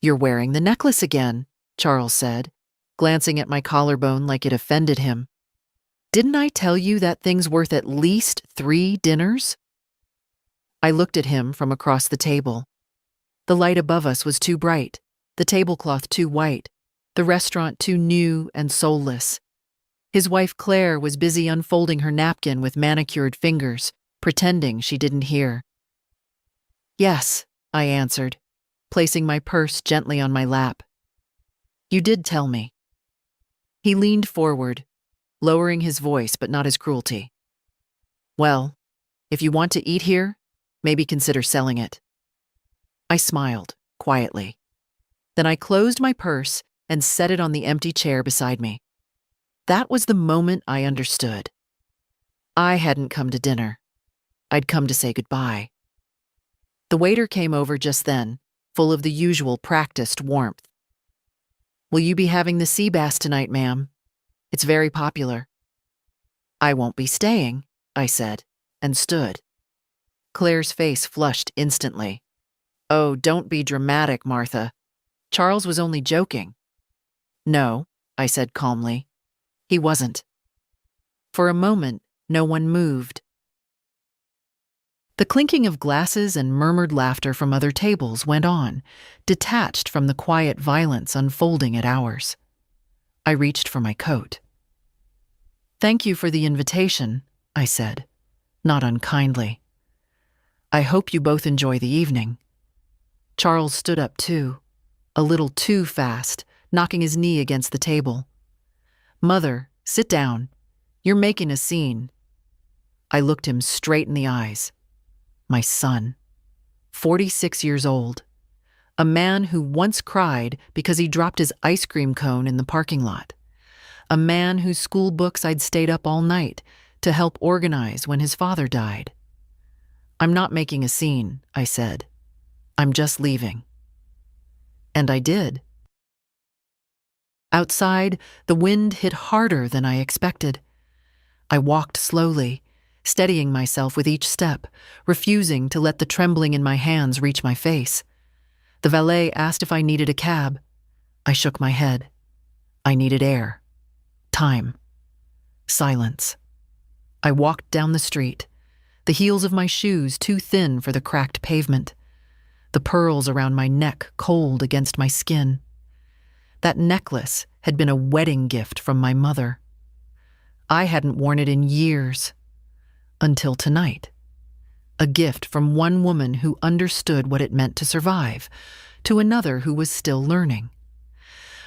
"You're wearing the necklace again," Charles said, glancing at my collarbone like it offended him. "Didn't I tell you that thing's worth at least 3 dinners?" I looked at him from across the table. The light above us was too bright, the tablecloth too white, the restaurant too new and soulless. His wife Claire was busy unfolding her napkin with manicured fingers, pretending she didn't hear. "Yes," I answered, placing my purse gently on my lap. "You did tell me." He leaned forward, lowering his voice but not his cruelty. "Well, if you want to eat here, maybe consider selling it." I smiled, quietly. Then I closed my purse and set it on the empty chair beside me. That was the moment I understood. I hadn't come to dinner. I'd come to say goodbye. The waiter came over just then, full of the usual practiced warmth. "Will you be having the sea bass tonight, ma'am? It's very popular." "I won't be staying," I said, and stood. Claire's face flushed instantly. "Oh, don't be dramatic, Martha. Charles was only joking." "No," I said calmly. "He wasn't." For a moment, no one moved. The clinking of glasses and murmured laughter from other tables went on, detached from the quiet violence unfolding at ours. I reached for my coat. "Thank you for the invitation," I said, not unkindly. "I hope you both enjoy the evening." Charles stood up too, a little too fast, knocking his knee against the table. "Mother, sit down. You're making a scene." I looked him straight in the eyes. My son, 46 years old, a man who once cried because he dropped his ice cream cone in the parking lot, a man whose school books I'd stayed up all night to help organize when his father died. "I'm not making a scene," I said. "I'm just leaving." And I did. Outside, the wind hit harder than I expected. I walked slowly, steadying myself with each step, refusing to let the trembling in my hands reach my face. The valet asked if I needed a cab. I shook my head. I needed air. Time. Silence. I walked down the street, the heels of my shoes too thin for the cracked pavement, the pearls around my neck cold against my skin. That necklace had been a wedding gift from my mother. I hadn't worn it in years. Until tonight. A gift from one woman who understood what it meant to survive, to another who was still learning.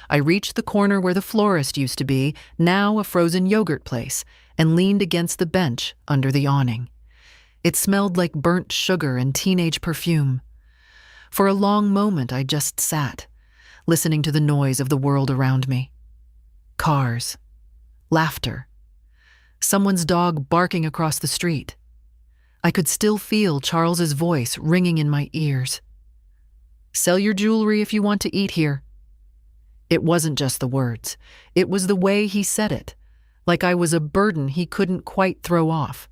I reached the corner where the florist used to be, now a frozen yogurt place, and leaned against the bench under the awning. It smelled like burnt sugar and teenage perfume. For a long moment I just sat, listening to the noise of the world around me. Cars. Laughter. Someone's dog barking across the street. I could still feel Charles's voice ringing in my ears. "Sell your jewelry if you want to eat here." It wasn't just the words. It was the way he said it, like I was a burden he couldn't quite throw off.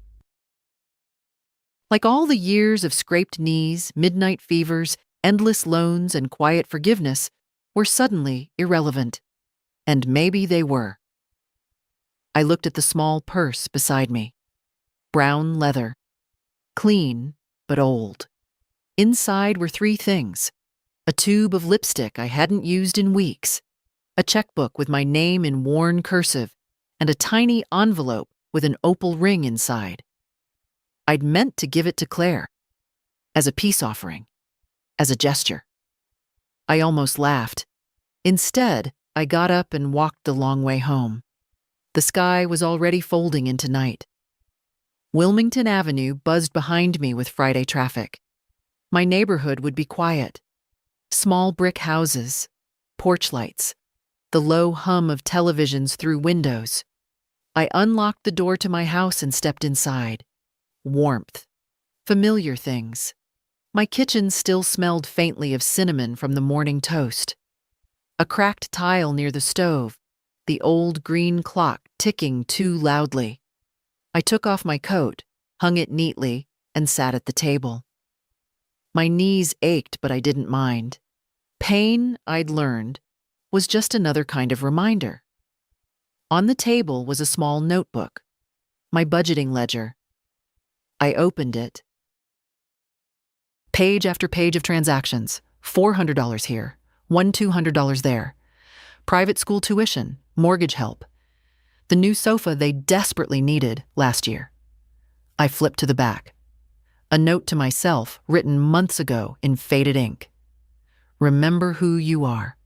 Like all the years of scraped knees, midnight fevers, endless loans, and quiet forgiveness were suddenly irrelevant. And maybe they were. I looked at the small purse beside me. Brown leather. Clean, but old. Inside were 3 things. A tube of lipstick I hadn't used in weeks, a checkbook with my name in worn cursive, and a tiny envelope with an opal ring inside. I'd meant to give it to Claire, as a peace offering, as a gesture. I almost laughed. Instead, I got up and walked the long way home. The sky was already folding into night. Wilmington Avenue buzzed behind me with Friday traffic. My neighborhood would be quiet. Small brick houses, porch lights, the low hum of televisions through windows. I unlocked the door to my house and stepped inside. Warmth. Familiar things. My kitchen still smelled faintly of cinnamon from the morning toast. A cracked tile near the stove, the old green clock ticking too loudly. I took off my coat, hung it neatly, and sat at the table. My knees ached, but I didn't mind. Pain, I'd learned, was just another kind of reminder. On the table was a small notebook, my budgeting ledger. I opened it. Page after page of transactions. $400 here, $200 there. Private school tuition, mortgage help. The new sofa they desperately needed last year. I flipped to the back. A note to myself written months ago in faded ink. Remember who you are.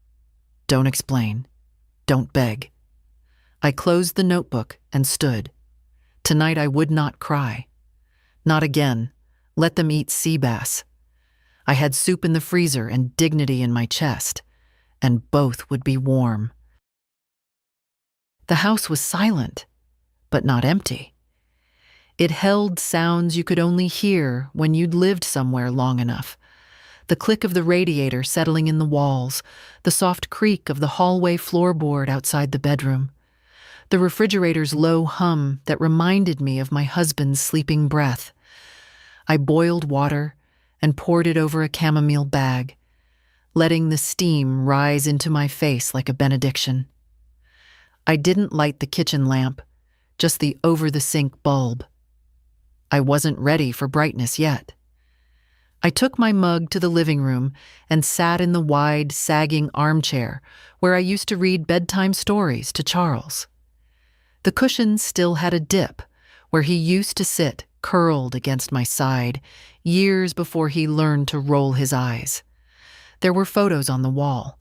Don't explain. Don't beg. I closed the notebook and stood. Tonight I would not cry. Not again. Let them eat sea bass. I had soup in the freezer and dignity in my chest, and both would be warm. The house was silent, but not empty. It held sounds you could only hear when you'd lived somewhere long enough. The click of the radiator settling in the walls, the soft creak of the hallway floorboard outside the bedroom, the refrigerator's low hum that reminded me of my husband's sleeping breath. I boiled water and poured it over a chamomile bag, letting the steam rise into my face like a benediction. I didn't light the kitchen lamp, just the over-the-sink bulb. I wasn't ready for brightness yet. I took my mug to the living room and sat in the wide, sagging armchair where I used to read bedtime stories to Charles. The cushion still had a dip where he used to sit curled against my side years before he learned to roll his eyes. There were photos on the wall.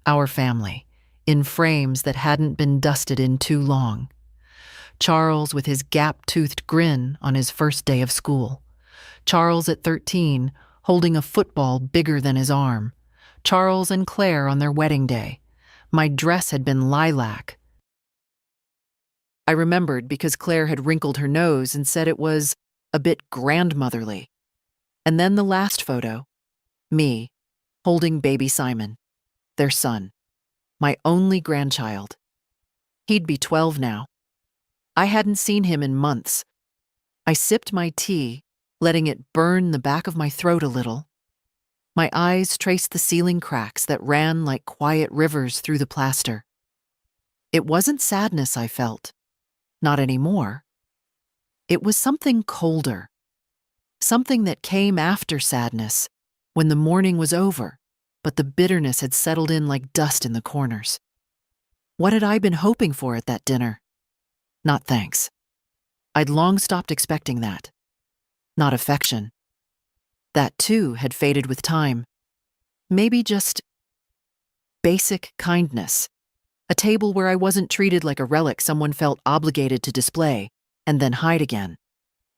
Our family, in frames that hadn't been dusted in too long. Charles with his gap-toothed grin on his first day of school. Charles at 13, holding a football bigger than his arm. Charles and Claire on their wedding day. My dress had been lilac. I remembered because Claire had wrinkled her nose and said it was a bit grandmotherly. And then the last photo, me, holding baby Simon, their son, my only grandchild. He'd be 12 now. I hadn't seen him in months. I sipped my tea, letting it burn the back of my throat a little. My eyes traced the ceiling cracks that ran like quiet rivers through the plaster. It wasn't sadness I felt. Not anymore. It was something colder. Something that came after sadness, when the morning was over, but the bitterness had settled in like dust in the corners. What had I been hoping for at that dinner? Not thanks. I'd long stopped expecting that. Not affection. That too had faded with time. Maybe just basic kindness. A table where I wasn't treated like a relic someone felt obligated to display and then hide again.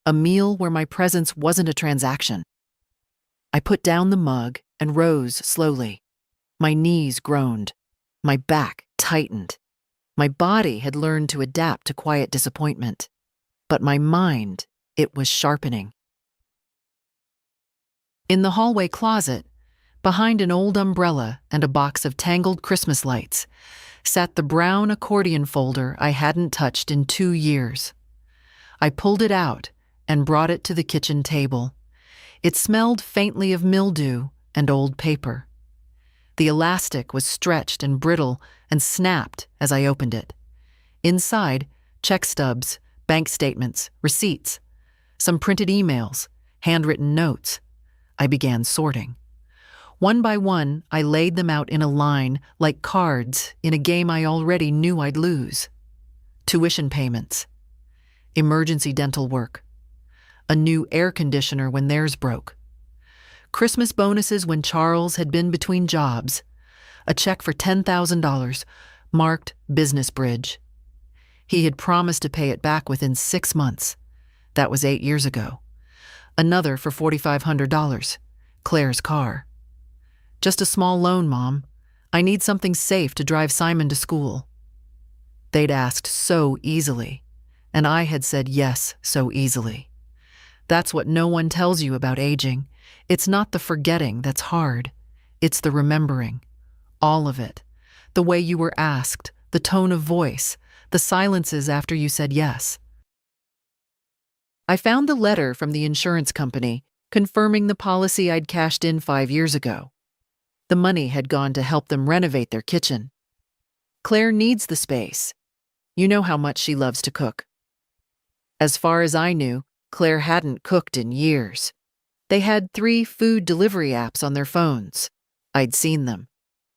A meal where my presence wasn't a transaction. I put down the mug and rose slowly. My knees groaned. My back tightened. My body had learned to adapt to quiet disappointment. But my mind, it was sharpening. In the hallway closet, behind an old umbrella and a box of tangled Christmas lights, sat the brown accordion folder I hadn't touched in 2 years. I pulled it out and brought it to the kitchen table. It smelled faintly of mildew and old paper. The elastic was stretched and brittle and snapped as I opened it. Inside, check stubs, bank statements, receipts, some printed emails, handwritten notes. I began sorting. One by one, I laid them out in a line like cards in a game I already knew I'd lose. Tuition payments, emergency dental work, a new air conditioner when theirs broke, Christmas bonuses when Charles had been between jobs, a check for $10,000 marked Business Bridge. He had promised to pay it back within 6 months. That was 8 years ago. Another for $4,500, Claire's car. Just a small loan, Mom. I need something safe to drive Simon to school. They'd asked so easily, and I had said yes so easily. That's what no one tells you about aging. It's not the forgetting that's hard. It's the remembering. All of it. The way you were asked, the tone of voice, the silences after you said yes. I found the letter from the insurance company confirming the policy I'd cashed in 5 years ago. The money had gone to help them renovate their kitchen. Claire needs the space. You know how much she loves to cook. As far as I knew, Claire hadn't cooked in years. They had 3 food delivery apps on their phones. I'd seen them.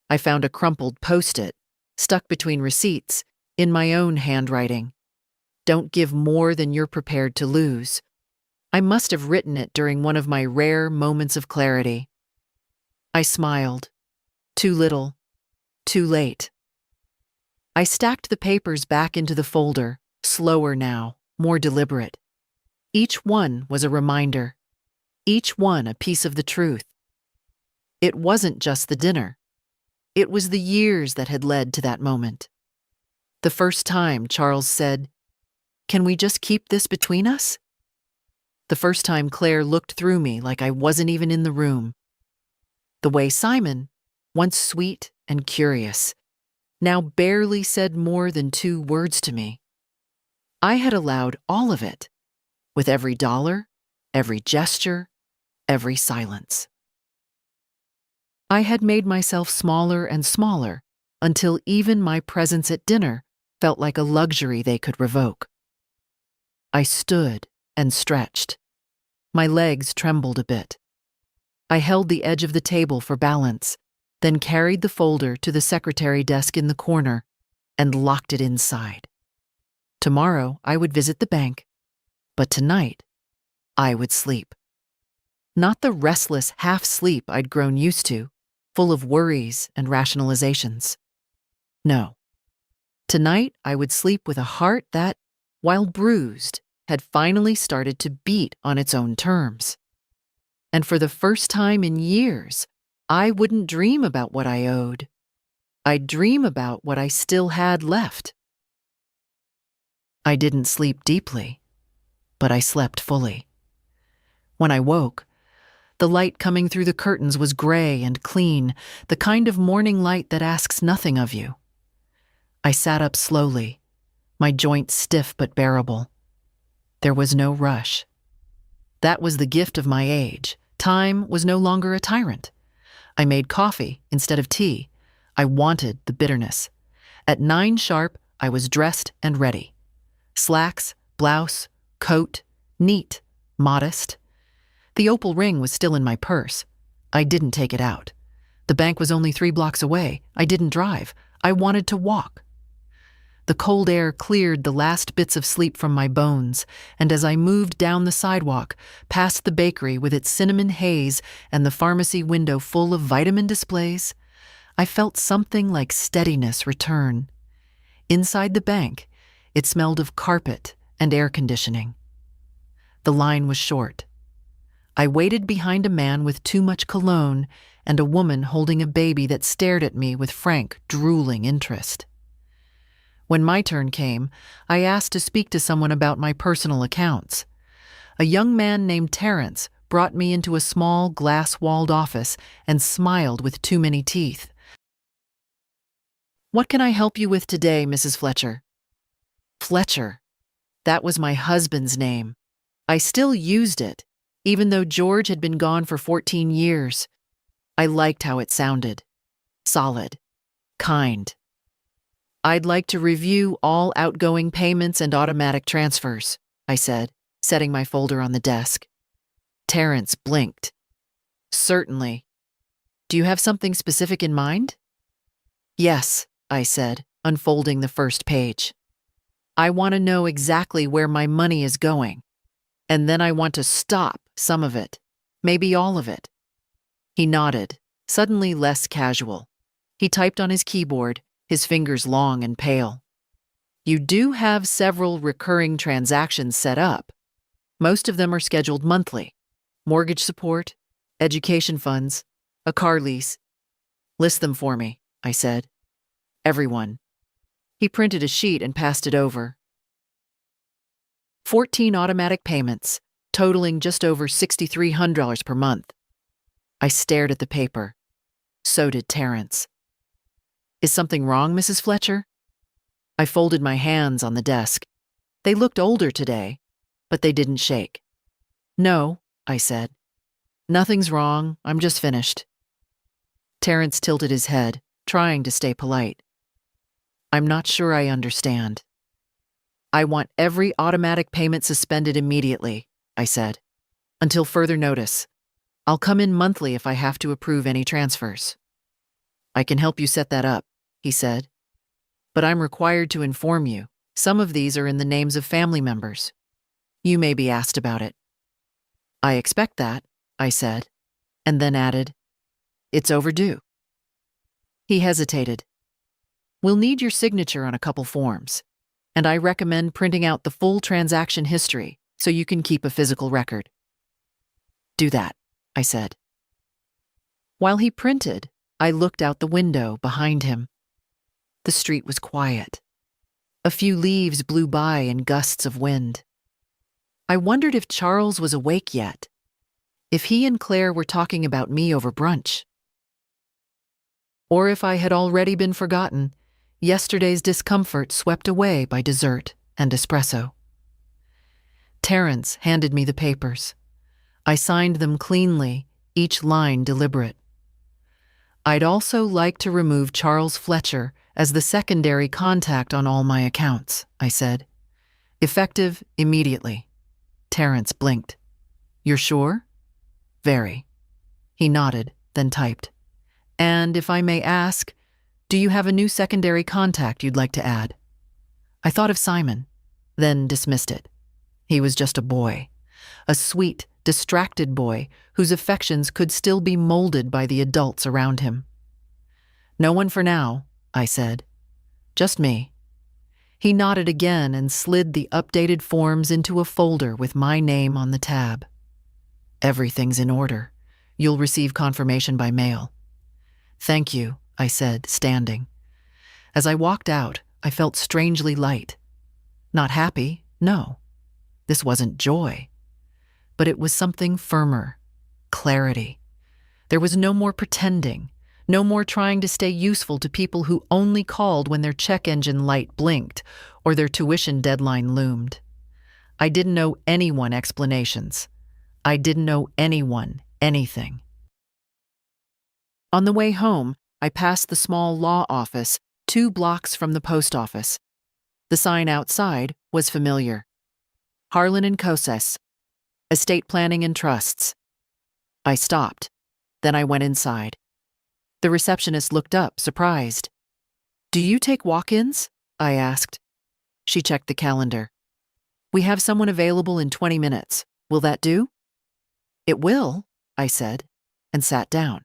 I found a crumpled Post-it, stuck between receipts, in my own handwriting. Don't give more than you're prepared to lose. I must have written it during one of my rare moments of clarity. I smiled. Too little. Too late. I stacked the papers back into the folder, slower now, more deliberate. Each one was a reminder. Each one a piece of the truth. It wasn't just the dinner. It was the years that had led to that moment. The first time Charles said, "Can we just keep this between us?" The first time Claire looked through me like I wasn't even in the room. The way Simon, once sweet and curious, now barely said more than 2 words to me. I had allowed all of it, with every dollar, every gesture, every silence. I had made myself smaller and smaller until even my presence at dinner felt like a luxury they could revoke. I stood and stretched. My legs trembled a bit. I held the edge of the table for balance, then carried the folder to the secretary desk in the corner and locked it inside. Tomorrow I would visit the bank, but tonight I would sleep. Not the restless half-sleep I'd grown used to, full of worries and rationalizations. No. Tonight I would sleep with a heart that, while bruised, had finally started to beat on its own terms. And for the first time in years, I wouldn't dream about what I owed. I'd dream about what I still had left. I didn't sleep deeply, but I slept fully. When I woke, the light coming through the curtains was gray and clean, the kind of morning light that asks nothing of you. I sat up slowly, my joints stiff but bearable. There was no rush. That was the gift of my age. Time was no longer a tyrant. I made coffee instead of tea. I wanted the bitterness. At 9 sharp, I was dressed and ready. Slacks, blouse, coat, neat, modest. The opal ring was still in my purse. I didn't take it out. The bank was only 3 blocks away. I didn't drive. I wanted to walk. The cold air cleared the last bits of sleep from my bones, and as I moved down the sidewalk, past the bakery with its cinnamon haze and the pharmacy window full of vitamin displays, I felt something like steadiness return. Inside the bank, it smelled of carpet and air conditioning. The line was short. I waited behind a man with too much cologne and a woman holding a baby that stared at me with frank, drooling interest. When my turn came, I asked to speak to someone about my personal accounts. A young man named Terrence brought me into a small glass-walled office and smiled with too many teeth. "What can I help you with today, Mrs. Fletcher?" Fletcher. That was my husband's name. I still used it, even though George had been gone for 14 years. I liked how it sounded. Solid. Kind. "I'd like to review all outgoing payments and automatic transfers," I said, setting my folder on the desk. Terrence blinked. "Certainly. Do you have something specific in mind?" "Yes," I said, unfolding the first page. "I want to know exactly where my money is going. And then I want to stop some of it, maybe all of it." He nodded, suddenly less casual. He typed on his keyboard, his fingers long and pale. "You do have several recurring transactions set up. Most of them are scheduled monthly. Mortgage support, education funds, a car lease." "List them for me," I said. "Everyone." He printed a sheet and passed it over. 14 automatic payments, totaling just over $6,300 per month. I stared at the paper. So did Terrence. "Is something wrong, Mrs. Fletcher?" I folded my hands on the desk. They looked older today, but they didn't shake. "No," I said. "Nothing's wrong. I'm just finished." Terrence tilted his head, trying to stay polite. I'm not sure I understand. I want every automatic payment suspended immediately, I said. Until further notice. I'll come in monthly if I have to approve any transfers. I can help you set that up, he said. But I'm required to inform you, some of these are in the names of family members. You may be asked about it. I expect that, I said, and then added, it's overdue. He hesitated. We'll need your signature on a couple forms, and I recommend printing out the full transaction history so you can keep a physical record. Do that, I said. While he printed, I looked out the window behind him. The street was quiet. A few leaves blew by in gusts of wind. I wondered if Charles was awake yet, if he and Claire were talking about me over brunch. Or if I had already been forgotten, yesterday's discomfort swept away by dessert and espresso. Terrence handed me the papers. I signed them cleanly, each line deliberate. I'd also like to remove Charles Fletcher as the secondary contact on all my accounts, I said. Effective immediately. Terrence blinked. You're sure? Very. He nodded, then typed. And if I may ask, do you have a new secondary contact you'd like to add? I thought of Simon, then dismissed it. He was just a boy, a sweet, distracted boy whose affections could still be molded by the adults around him. No one for now, I said. Just me. He nodded again and slid the updated forms into a folder with my name on the tab. Everything's in order. You'll receive confirmation by mail. Thank you, I said, standing. As I walked out, I felt strangely light. Not happy, no. This wasn't joy. But it was something firmer, clarity. There was no more pretending, no more trying to stay useful to people who only called when their check engine light blinked or their tuition deadline loomed. I didn't owe anyone explanations. I didn't owe anyone anything. On the way home, I passed the small law office 2 blocks from the post office. The sign outside was familiar. Harlan and Koses, Estate Planning and Trusts. I stopped. Then I went inside. The receptionist looked up, surprised. Do you take walk-ins? I asked. She checked the calendar. We have someone available in 20 minutes. Will that do? It will, I said, and sat down.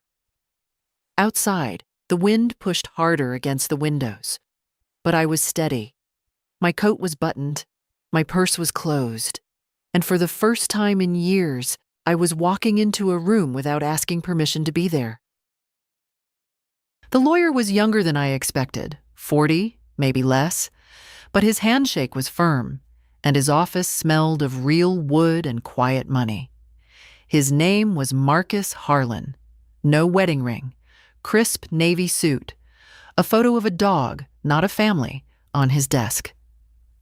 Outside, the wind pushed harder against the windows, but I was steady. My coat was buttoned, my purse was closed, and for the first time in years, I was walking into a room without asking permission to be there. The lawyer was younger than I expected, 40, maybe less, but his handshake was firm, and his office smelled of real wood and quiet money. His name was Marcus Harlan. No wedding ring, crisp navy suit, a photo of a dog, not a family, on his desk.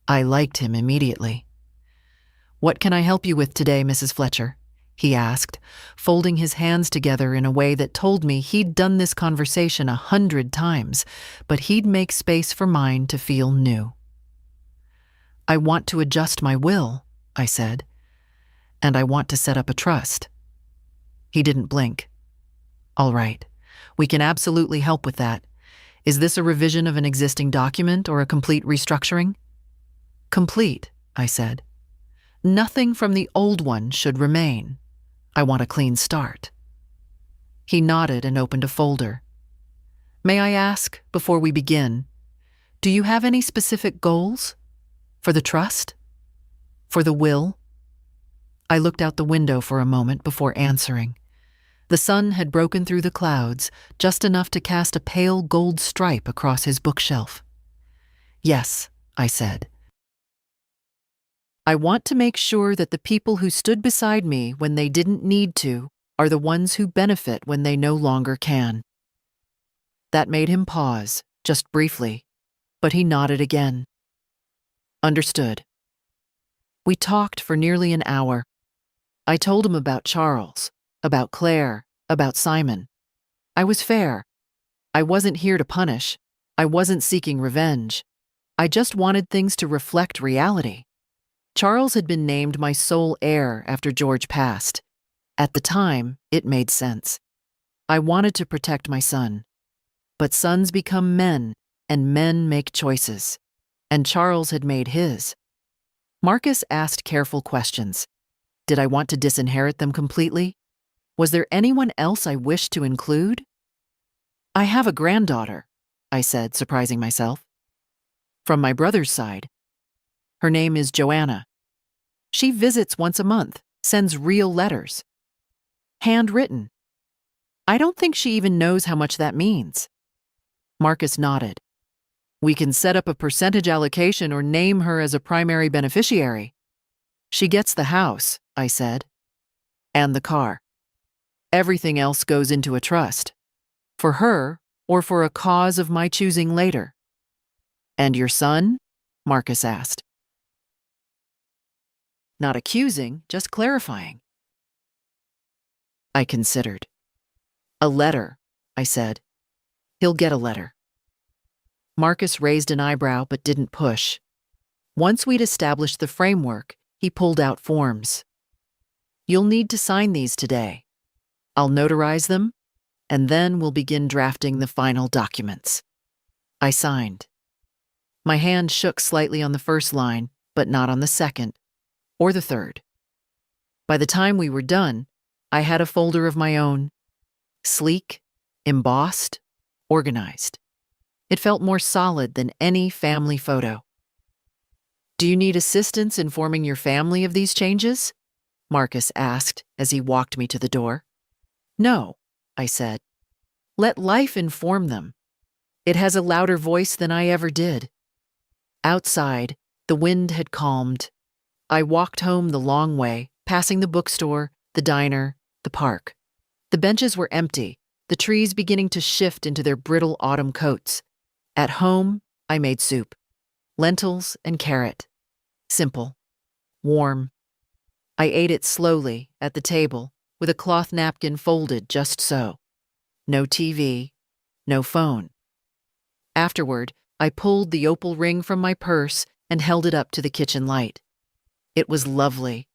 I liked him immediately. What can I help you with today, Mrs. Fletcher? He asked, folding his hands together in a way that told me he'd done this conversation 100 times, but he'd make space for mine to feel new. I want to adjust my will, I said, and I want to set up a trust. He didn't blink. All right, we can absolutely help with that. Is this a revision of an existing document or a complete restructuring? Complete, I said. Nothing from the old one should remain. I want a clean start. He nodded and opened a folder. May I ask, before we begin, do you have any specific goals? For the trust? For the will? I looked out the window for a moment before answering. The sun had broken through the clouds, just enough to cast a pale gold stripe across his bookshelf. Yes, I said. I want to make sure that the people who stood beside me when they didn't need to are the ones who benefit when they no longer can. That made him pause, just briefly, but he nodded again. Understood. We talked for nearly an hour. I told him about Charles, about Claire, about Simon. I was fair. I wasn't here to punish. I wasn't seeking revenge. I just wanted things to reflect reality. Charles had been named my sole heir after George passed. At the time, it made sense. I wanted to protect my son. But sons become men, and men make choices. And Charles had made his. Marcus asked careful questions. Did I want to disinherit them completely? Was there anyone else I wished to include? I have a granddaughter, I said, surprising myself. From my brother's side. Her name is Joanna. She visits once a month, sends real letters. Handwritten. I don't think she even knows how much that means. Marcus nodded. We can set up a percentage allocation or name her as a primary beneficiary. She gets the house, I said. And the car. Everything else goes into a trust. For her, or for a cause of my choosing later. And your son? Marcus asked. Not accusing, just clarifying. I considered. A letter, I said. He'll get a letter. Marcus raised an eyebrow but didn't push. Once we'd established the framework, he pulled out forms. You'll need to sign these today. I'll notarize them, and then we'll begin drafting the final documents. I signed. My hand shook slightly on the first line, but not on the second, or the third. By the time we were done, I had a folder of my own, sleek, embossed, organized. It felt more solid than any family photo. Do you need assistance informing your family of these changes? Marcus asked as he walked me to the door. No, I said. Let life inform them. It has a louder voice than I ever did. Outside, the wind had calmed. I walked home the long way, passing the bookstore, the diner, the park. The benches were empty, the trees beginning to shift into their brittle autumn coats. At home, I made soup. Lentils and carrot. Simple. Warm. I ate it slowly, at the table, with a cloth napkin folded just so. No TV, no phone. Afterward, I pulled the opal ring from my purse and held it up to the kitchen light. It was lovely.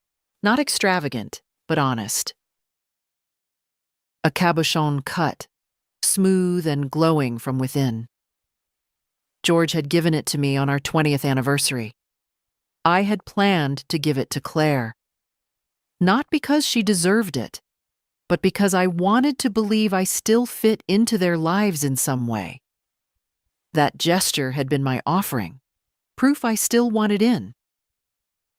Not extravagant, but honest. A cabochon cut, smooth and glowing from within. George had given it to me on our 20th anniversary. I had planned to give it to Claire. Not because she deserved it, but because I wanted to believe I still fit into their lives in some way. That gesture had been my offering, proof I still wanted in.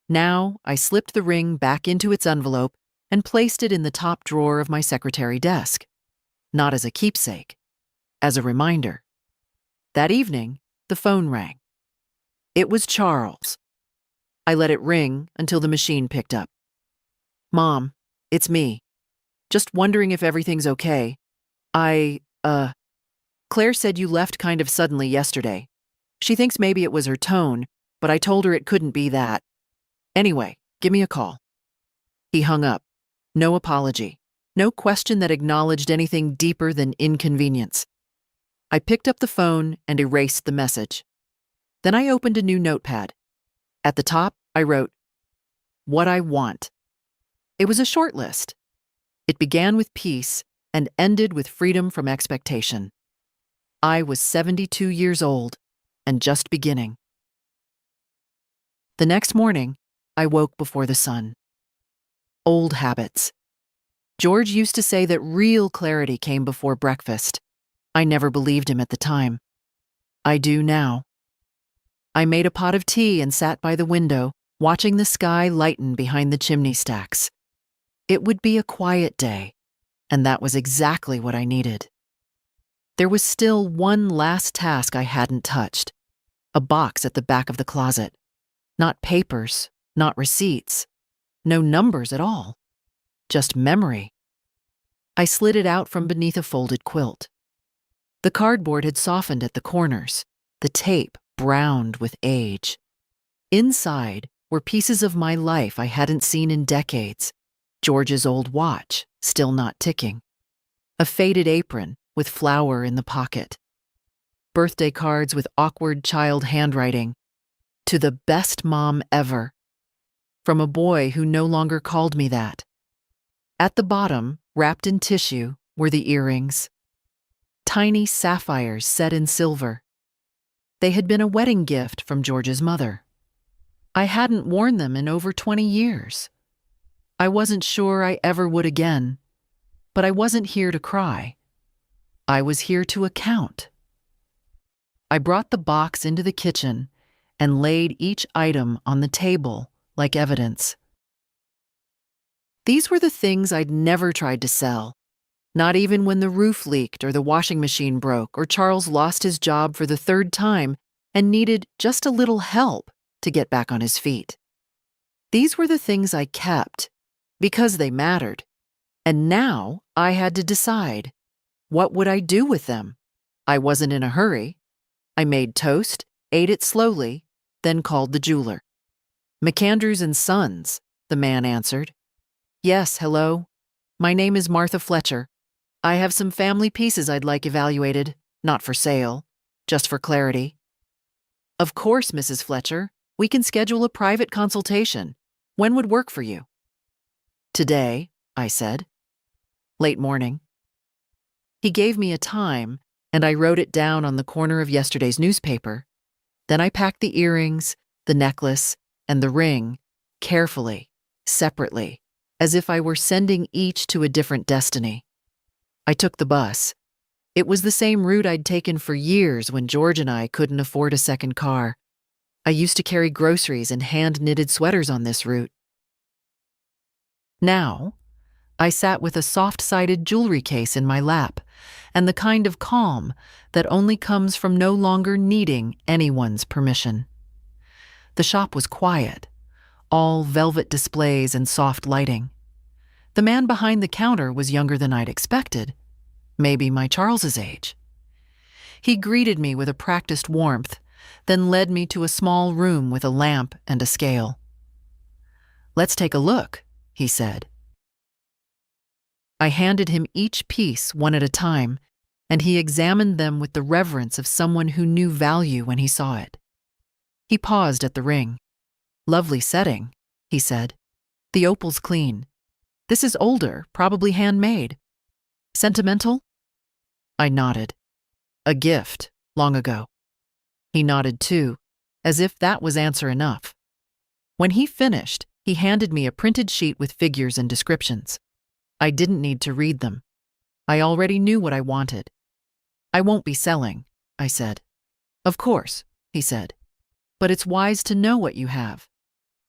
Now I slipped the ring back into its envelope and placed it in the top drawer of my secretary desk, not as a keepsake, as a reminder. That evening, the phone rang. It was Charles. I let it ring until the machine picked up. Mom, it's me. Just wondering if everything's okay. Claire said you left kind of suddenly yesterday. She thinks maybe it was her tone, but I told her it couldn't be that. Anyway, give me a call. He hung up. No apology. No question that acknowledged anything deeper than inconvenience. I picked up the phone and erased the message. Then I opened a new notepad. At the top, I wrote, "What I want." It was a short list. It began with peace and ended with freedom from expectation. I was 72 years old and just beginning. The next morning, I woke before the sun. Old habits. George used to say that real clarity came before breakfast. I never believed him at the time. I do now. I made a pot of tea and sat by the window, watching the sky lighten behind the chimney stacks. It would be a quiet day, and that was exactly what I needed. There was still one last task I hadn't touched. A box at the back of the closet. Not papers, not receipts, no numbers at all. Just memory. I slid it out from beneath a folded quilt. The cardboard had softened at the corners, the tape browned with age. Inside were pieces of my life I hadn't seen in decades. George's old watch, still not ticking. A faded apron with flour in the pocket. Birthday cards with awkward child handwriting. To the best mom ever. From a boy who no longer called me that. At the bottom, wrapped in tissue, were the earrings. Tiny sapphires set in silver. They had been a wedding gift from George's mother. I hadn't worn them in over 20 years. I wasn't sure I ever would again, but I wasn't here to cry. I was here to account. I brought the box into the kitchen and laid each item on the table like evidence. These were the things I'd never tried to sell, not even when the roof leaked or the washing machine broke or Charles lost his job for the third time and needed just a little help to get back on his feet. These were the things I kept because they mattered, and now I had to decide, what would I do with them? I wasn't in a hurry. I made toast, ate it slowly, then called the jeweler. "McAndrews and Sons," the man answered. "Yes, hello. My name is Martha Fletcher. I have some family pieces I'd like evaluated, not for sale, just for clarity." "Of course, Mrs. Fletcher. We can schedule a private consultation. When would work for you?" "Today," I said. "Late morning." He gave me a time, and I wrote it down on the corner of yesterday's newspaper. Then I packed the earrings, the necklace, and the ring, carefully, separately, as if I were sending each to a different destiny. I took the bus. It was the same route I'd taken for years when George and I couldn't afford a second car. I used to carry groceries and hand-knitted sweaters on this route. Now, I sat with a soft-sided jewelry case in my lap, and the kind of calm that only comes from no longer needing anyone's permission. The shop was quiet, all velvet displays and soft lighting. The man behind the counter was younger than I'd expected, maybe my Charles's age. He greeted me with a practiced warmth, then led me to a small room with a lamp and a scale. "Let's take a look," he said. I handed him each piece one at a time, and he examined them with the reverence of someone who knew value when he saw it. He paused at the ring. "Lovely setting," he said. "The opal's clean. This is older, probably handmade. Sentimental?" I nodded. "A gift, long ago." He nodded too, as if that was answer enough. When he finished, he handed me a printed sheet with figures and descriptions. I didn't need to read them. I already knew what I wanted. "I won't be selling," I said. "Of course," he said. "But it's wise to know what you have."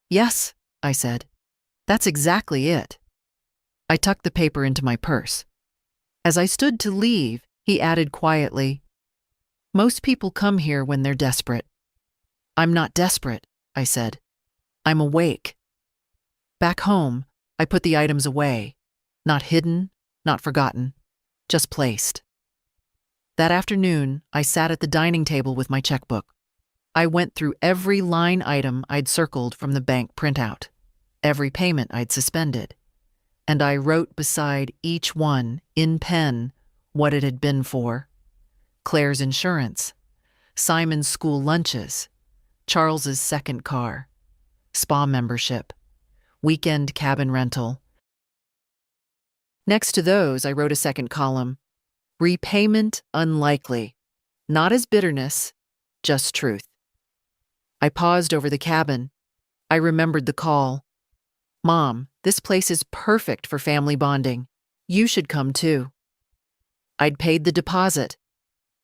"Yes," I said. "That's exactly it." I tucked the paper into my purse. As I stood to leave, he added quietly, "Most people come here when they're desperate." "I'm not desperate," I said. "I'm awake." Back home, I put the items away. Not hidden, not forgotten, just placed. That afternoon, I sat at the dining table with my checkbook. I went through every line item I'd circled from the bank printout, every payment I'd suspended, and I wrote beside each one, in pen, what it had been for. Claire's insurance, Simon's school lunches, Charles's second car, spa membership, weekend cabin rental. Next to those, I wrote a second column, repayment unlikely, not as bitterness, just truth. I paused over the cabin. I remembered the call. "Mom, this place is perfect for family bonding. You should come too." I'd paid the deposit,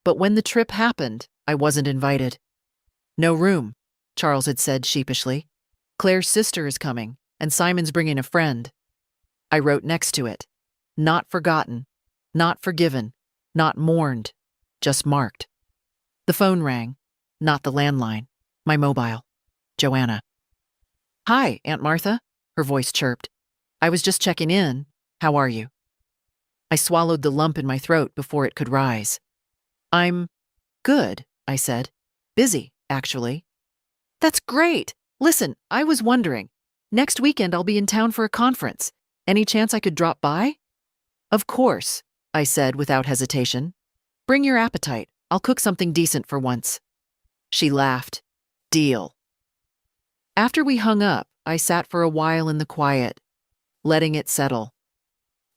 but when the trip happened, I wasn't invited. "No room," Charles had said sheepishly. "Claire's sister is coming, and Simon's bringing a friend." I wrote next to it, "Not forgotten, not forgiven, not mourned, just marked." The phone rang, not the landline, my mobile. Joanna. "Hi, Aunt Martha," her voice chirped. "I was just checking in. How are you?" I swallowed the lump in my throat before it could rise. "I'm good," I said. "Busy, actually." "That's great. Listen, I was wondering. Next weekend I'll be in town for a conference. Any chance I could drop by?" "Of course," I said without hesitation. Bring your appetite. I'll cook something decent for once. She laughed. Deal. After we hung up, I sat for a while in the quiet, letting it settle.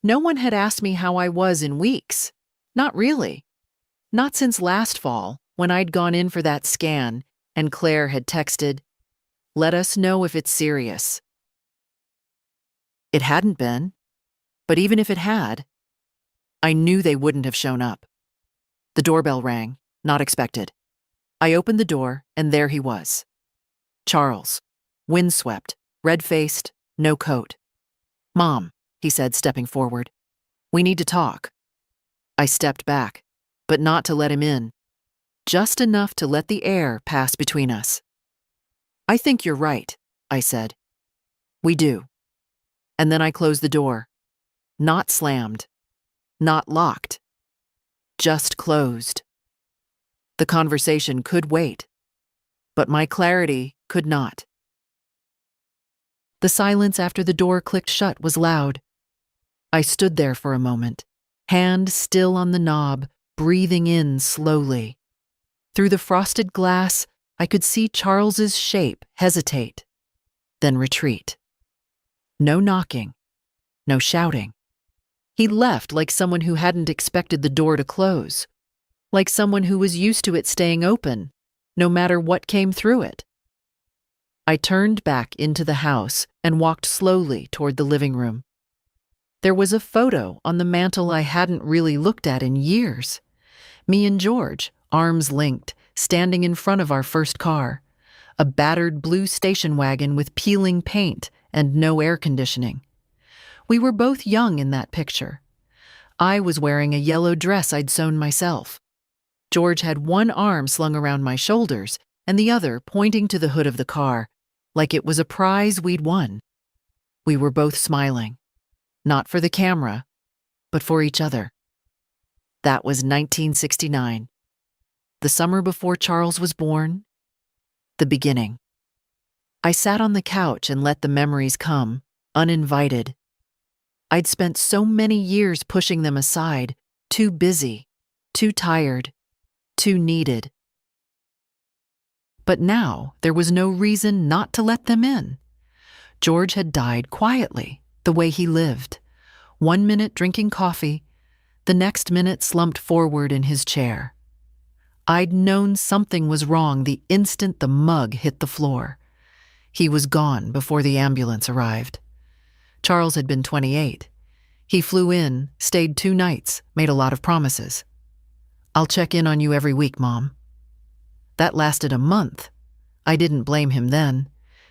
No one had asked me how I was in weeks. Not really. Not since last fall, when I'd gone in for that scan, and Claire had texted, "Let us know if it's serious." It hadn't been, but even if it had, I knew they wouldn't have shown up. The doorbell rang, not expected. I opened the door, and there he was. Charles, windswept, red-faced, no coat. "Mom," he said, stepping forward. "We need to talk." I stepped back, but not to let him in, just enough to let the air pass between us. "I think you're right," I said. "We do." And then I closed the door. Not slammed, not locked, just closed. The conversation could wait, but my clarity could not. The silence after the door clicked shut was loud. I stood there for a moment, hand still on the knob, breathing in slowly. Through the frosted glass, I could see Charles's shape hesitate, then retreat. No knocking, no shouting. He left like someone who hadn't expected the door to close, like someone who was used to it staying open, no matter what came through it. I turned back into the house and walked slowly toward the living room. There was a photo on the mantel I hadn't really looked at in years. Me and George, arms linked, standing in front of our first car, a battered blue station wagon with peeling paint and no air conditioning. We were both young in that picture. I was wearing a yellow dress I'd sewn myself. George had one arm slung around my shoulders and the other pointing to the hood of the car, like it was a prize we'd won. We were both smiling, not for the camera, but for each other. That was 1969. The summer before Charles was born. The beginning. I sat on the couch and let the memories come, uninvited. I'd spent so many years pushing them aside, too busy, too tired, too needed. But now there was no reason not to let them in. George had died quietly, the way he lived. 1 minute drinking coffee, the next minute slumped forward in his chair. I'd known something was wrong the instant the mug hit the floor. He was gone before the ambulance arrived. Charles had been 28. He flew in, stayed 2 nights, made a lot of promises. "I'll check in on you every week, Mom." That lasted a month. I didn't blame him then.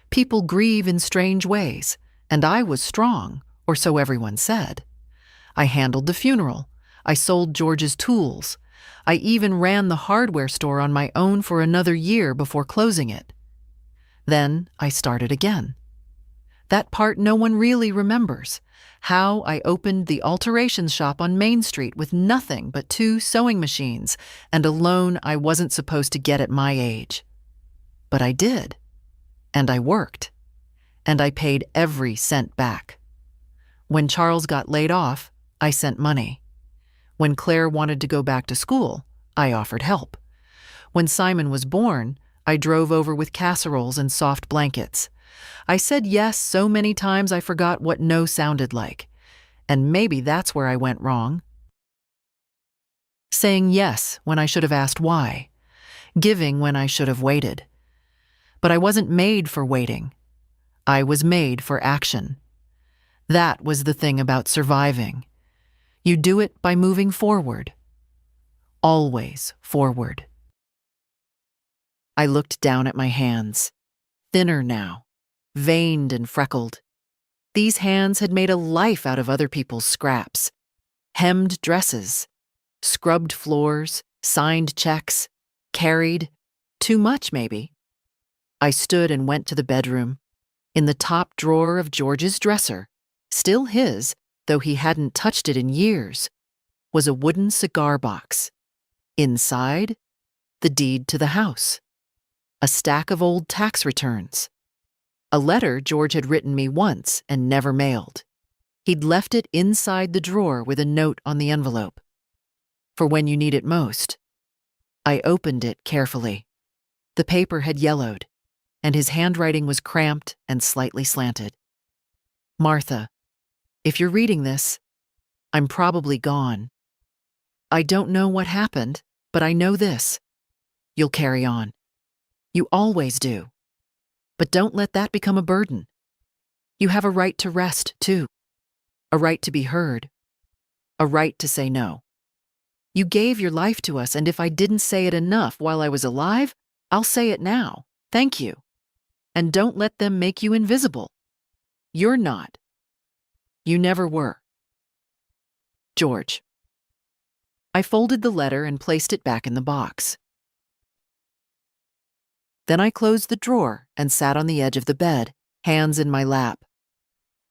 People grieve in strange ways, and I was strong, or so everyone said. I handled the funeral. I sold George's tools. I even ran the hardware store on my own for another year before closing it. Then I started again. That part no one really remembers. How I opened the alterations shop on Main Street with nothing but 2 sewing machines and a loan I wasn't supposed to get at my age. But I did. And I worked. And I paid every cent back. When Charles got laid off, I sent money. When Claire wanted to go back to school, I offered help. When Simon was born, I drove over with casseroles and soft blankets. I said yes so many times I forgot what no sounded like. And maybe that's where I went wrong. Saying yes when I should have asked why. Giving when I should have waited. But I wasn't made for waiting. I was made for action. That was the thing about surviving. You do it by moving forward. Always forward. I looked down at my hands. Thinner now. Veined and freckled. These hands had made a life out of other people's scraps. Hemmed dresses, scrubbed floors, signed checks, carried, too much maybe. I stood and went to the bedroom. In the top drawer of George's dresser, still his, though he hadn't touched it in years, was a wooden cigar box. Inside, the deed to the house. A stack of old tax returns. A letter George had written me once and never mailed. He'd left it inside the drawer with a note on the envelope. For when you need it most. I opened it carefully. The paper had yellowed, and his handwriting was cramped and slightly slanted. Martha, if you're reading this, I'm probably gone. I don't know what happened, but I know this. You'll carry on. You always do. But don't let that become a burden. You have a right to rest, too. A right to be heard. A right to say no. You gave your life to us, and if I didn't say it enough while I was alive, I'll say it now. Thank you. And don't let them make you invisible. You're not. You never were. George. I folded the letter and placed it back in the box. Then I closed the drawer and sat on the edge of the bed, hands in my lap.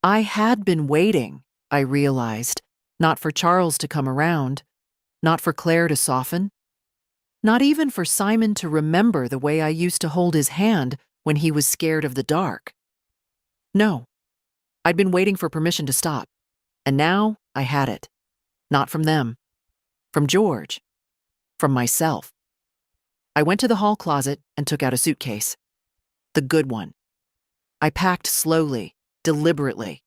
I had been waiting, I realized, not for Charles to come around, not for Claire to soften, not even for Simon to remember the way I used to hold his hand when he was scared of the dark. No, I'd been waiting for permission to stop, and now I had it. Not from them, from George, from myself. I went to the hall closet and took out a suitcase. The good one. I packed slowly, deliberately.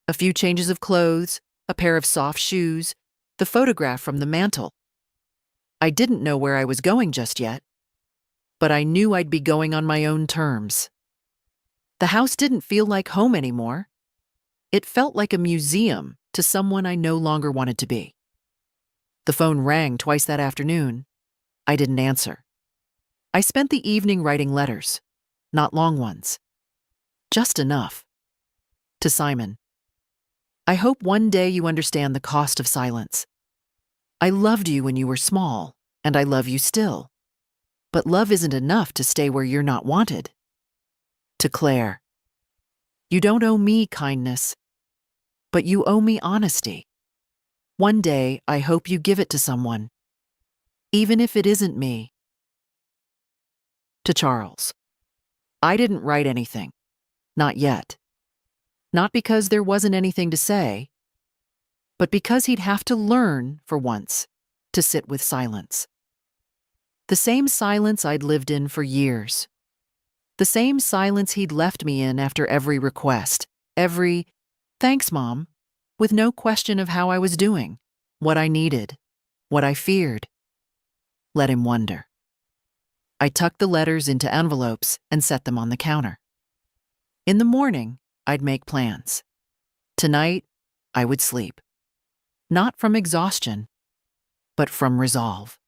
A few changes of clothes, a pair of soft shoes, the photograph from the mantel. I didn't know where I was going just yet, but I knew I'd be going on my own terms. The house didn't feel like home anymore. It felt like a museum to someone I no longer wanted to be. The phone rang twice that afternoon. I didn't answer. I spent the evening writing letters, not long ones. Just enough. To Simon. I hope one day you understand the cost of silence. I loved you when you were small, and I love you still. But love isn't enough to stay where you're not wanted. To Claire. You don't owe me kindness, but you owe me honesty. One day, I hope you give it to someone, even if it isn't me. To Charles. I didn't write anything. Not yet. Not because there wasn't anything to say, but because he'd have to learn, for once, to sit with silence. The same silence I'd lived in for years. The same silence he'd left me in after every request, every, "Thanks, Mom," with no question of how I was doing, what I needed, what I feared. Let him wonder. I tucked the letters into envelopes and set them on the counter. In the morning, I'd make plans. Tonight, I would sleep. Not from exhaustion, but from resolve.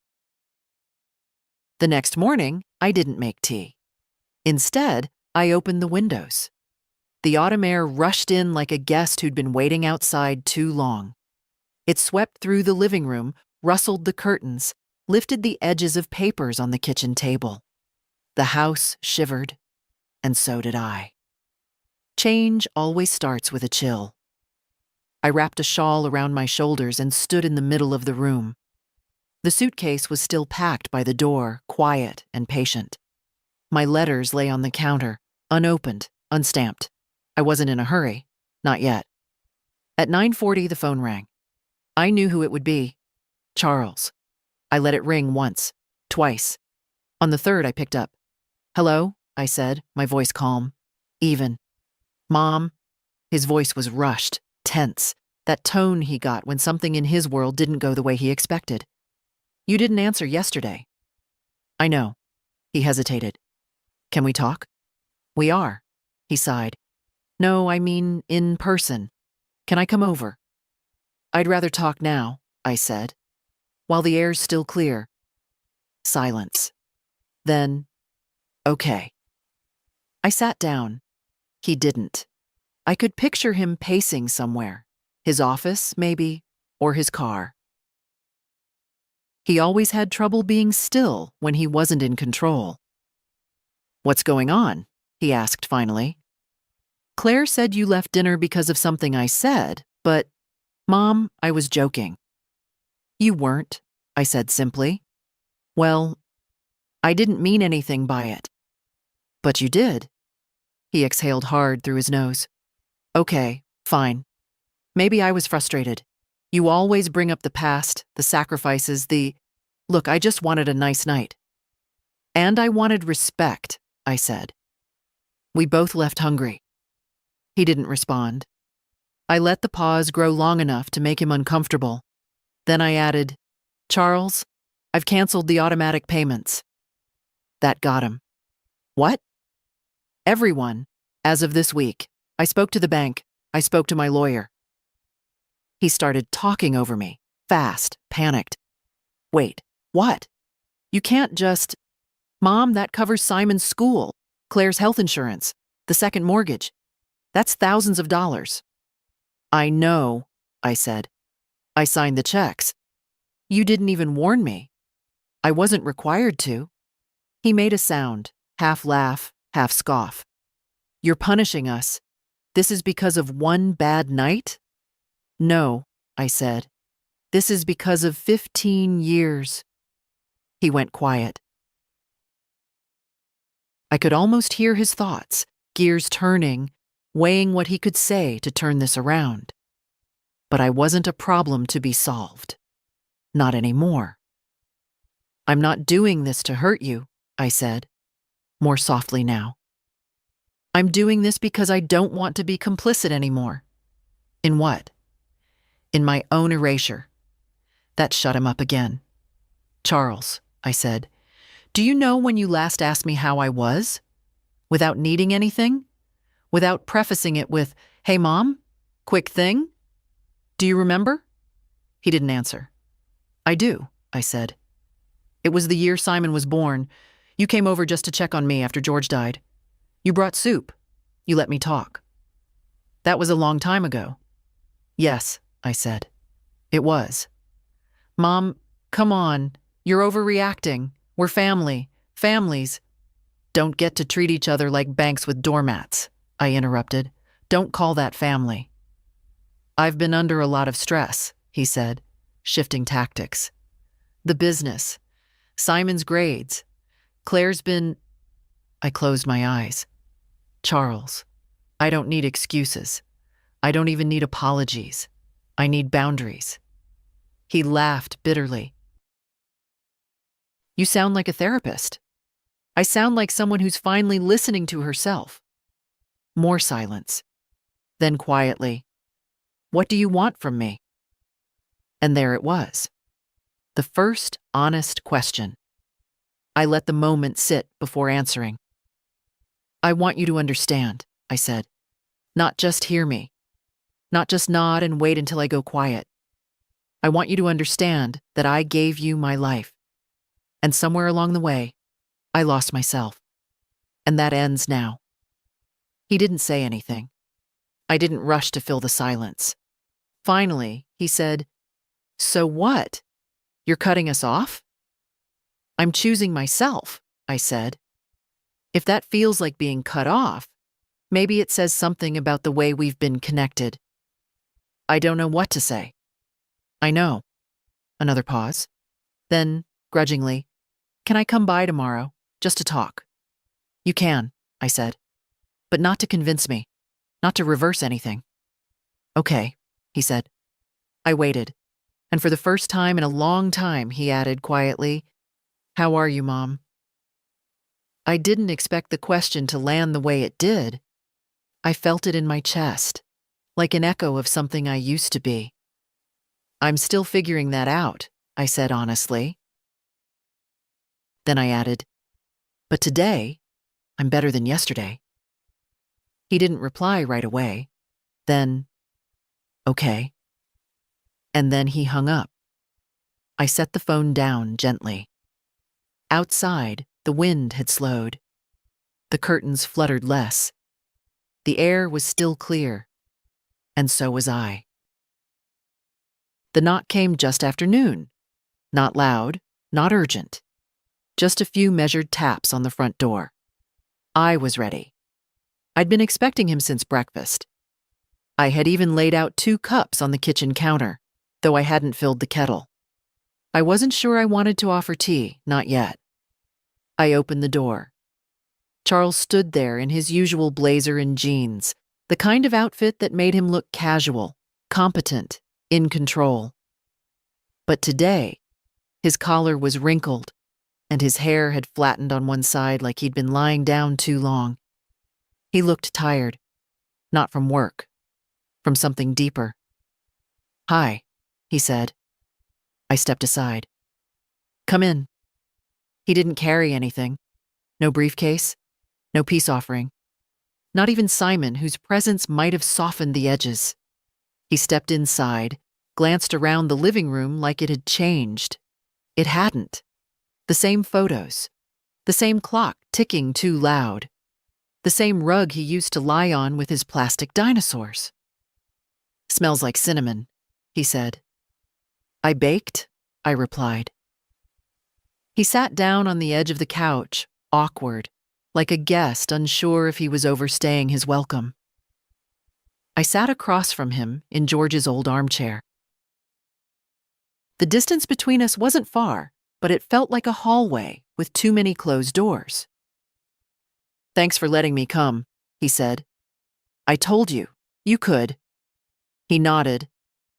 The next morning, I didn't make tea. Instead, I opened the windows. The autumn air rushed in like a guest who'd been waiting outside too long. It swept through the living room, rustled the curtains, lifted the edges of papers on the kitchen table. The house shivered, and so did I. Change always starts with a chill. I wrapped a shawl around my shoulders and stood in the middle of the room. The suitcase was still packed by the door, quiet and patient. My letters lay on the counter, unopened, unstamped. I wasn't in a hurry, not yet. At 9:40, the phone rang. I knew who it would be. Charles. I let it ring once, twice. On the third, I picked up. "Hello," I said, my voice calm, even. "Mom." His voice was rushed, tense, that tone he got when something in his world didn't go the way he expected. "You didn't answer yesterday." "I know." He hesitated. "Can we talk?" "We are," he sighed. "No, I mean in person. Can I come over?" "I'd rather talk now," I said, while the air's still clear. Silence. Then, "Okay." I sat down. He didn't. I could picture him pacing somewhere. His office, maybe, or his car. He always had trouble being still when he wasn't in control. "What's going on?" he asked finally. "Claire said you left dinner because of something I said, but, Mom, I was joking." "You weren't," I said simply. "Well, I didn't mean anything by it." "But you did." He exhaled hard through his nose. "Okay, fine. Maybe I was frustrated. You always bring up the past, the sacrifices, Look, I just wanted a nice night. And I wanted respect, I said. We both left hungry. He didn't respond. I let the pause grow long enough to make him uncomfortable. Then I added, Charles, I've canceled the automatic payments. That got him. What? Everyone, as of this week. I spoke to the bank. I spoke to my lawyer. He started talking over me, fast, panicked. Wait, what? You can't just… Mom, that covers Simon's school, Claire's health insurance, the second mortgage. That's thousands of dollars. I know, I said. I signed the checks. You didn't even warn me. I wasn't required to. He made a sound, half laugh, half scoff. You're punishing us. This is because of one bad night? No, I said. This is because of 15 years. He went quiet. I could almost hear his thoughts, gears turning, weighing what he could say to turn this around. But I wasn't a problem to be solved. Not anymore. I'm not doing this to hurt you, I said, more softly now. I'm doing this because I don't want to be complicit anymore. In what? In my own erasure. That shut him up again. Charles, I said, do you know when you last asked me how I was? Without needing anything? Without prefacing it with, hey, Mom, quick thing? Do you remember? He didn't answer. I do, I said. It was the year Simon was born. You came over just to check on me after George died. You brought soup. You let me talk. That was a long time ago. Yes, I said. It was. Mom, come on. You're overreacting. We're family. Families don't get to treat each other like banks with doormats, I interrupted. Don't call that family. I've been under a lot of stress, he said, shifting tactics. The business. Simon's grades. Claire's been… I closed my eyes. Charles, I don't need excuses. I don't even need apologies. I need boundaries. He laughed bitterly. You sound like a therapist. I sound like someone who's finally listening to herself. More silence. Then quietly, what do you want from me? And there it was. The first honest question. I let the moment sit before answering. I want you to understand, I said. Not just hear me. Not just nod and wait until I go quiet. I want you to understand that I gave you my life. And somewhere along the way, I lost myself. And that ends now. He didn't say anything. I didn't rush to fill the silence. Finally, he said, so what? You're cutting us off? I'm choosing myself, I said. If that feels like being cut off, maybe it says something about the way we've been connected. I don't know what to say. I know. Another pause. Then, grudgingly, can I come by tomorrow, just to talk? You can, I said, but not to convince me, not to reverse anything. Okay, he said. I waited, and for the first time in a long time, he added quietly, how are you, Mom? I didn't expect the question to land the way it did. I felt it in my chest, like an echo of something I used to be. I'm still figuring that out, I said honestly. Then I added, but today, I'm better than yesterday. He didn't reply right away. Then, okay. And then he hung up. I set the phone down gently. Outside, the wind had slowed. The curtains fluttered less. The air was still clear. And so was I. The knock came just after noon. Not loud, not urgent. Just a few measured taps on the front door. I was ready. I'd been expecting him since breakfast. I had even laid out 2 cups on the kitchen counter, though I hadn't filled the kettle. I wasn't sure I wanted to offer tea, not yet. I opened the door. Charles stood there in his usual blazer and jeans, the kind of outfit that made him look casual, competent, in control. But today, his collar was wrinkled, and his hair had flattened on one side like he'd been lying down too long. He looked tired, not from work, from something deeper. "Hi," he said. I stepped aside. "Come in." He didn't carry anything. No briefcase, no peace offering. Not even Simon, whose presence might have softened the edges. He stepped inside, glanced around the living room like it had changed. It hadn't. The same photos. The same clock ticking too loud. The same rug he used to lie on with his plastic dinosaurs. "Smells like cinnamon," he said. "I baked," I replied. He sat down on the edge of the couch, awkward, like a guest unsure if he was overstaying his welcome. I sat across from him in George's old armchair. The distance between us wasn't far, but it felt like a hallway with too many closed doors. "Thanks for letting me come," he said. "I told you, you could." He nodded,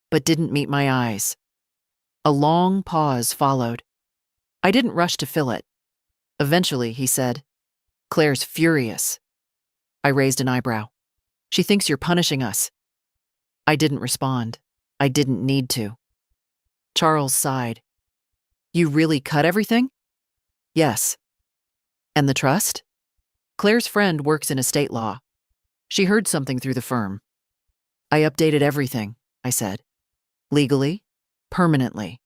but didn't meet my eyes. A long pause followed. I didn't rush to fill it. Eventually, he said, "Claire's furious." I raised an eyebrow. "She thinks you're punishing us." I didn't respond. I didn't need to. Charles sighed. "You really cut everything?" "Yes." "And the trust?" "Claire's friend works in estate law. She heard something through the firm." "I updated everything," I said. "Legally, permanently."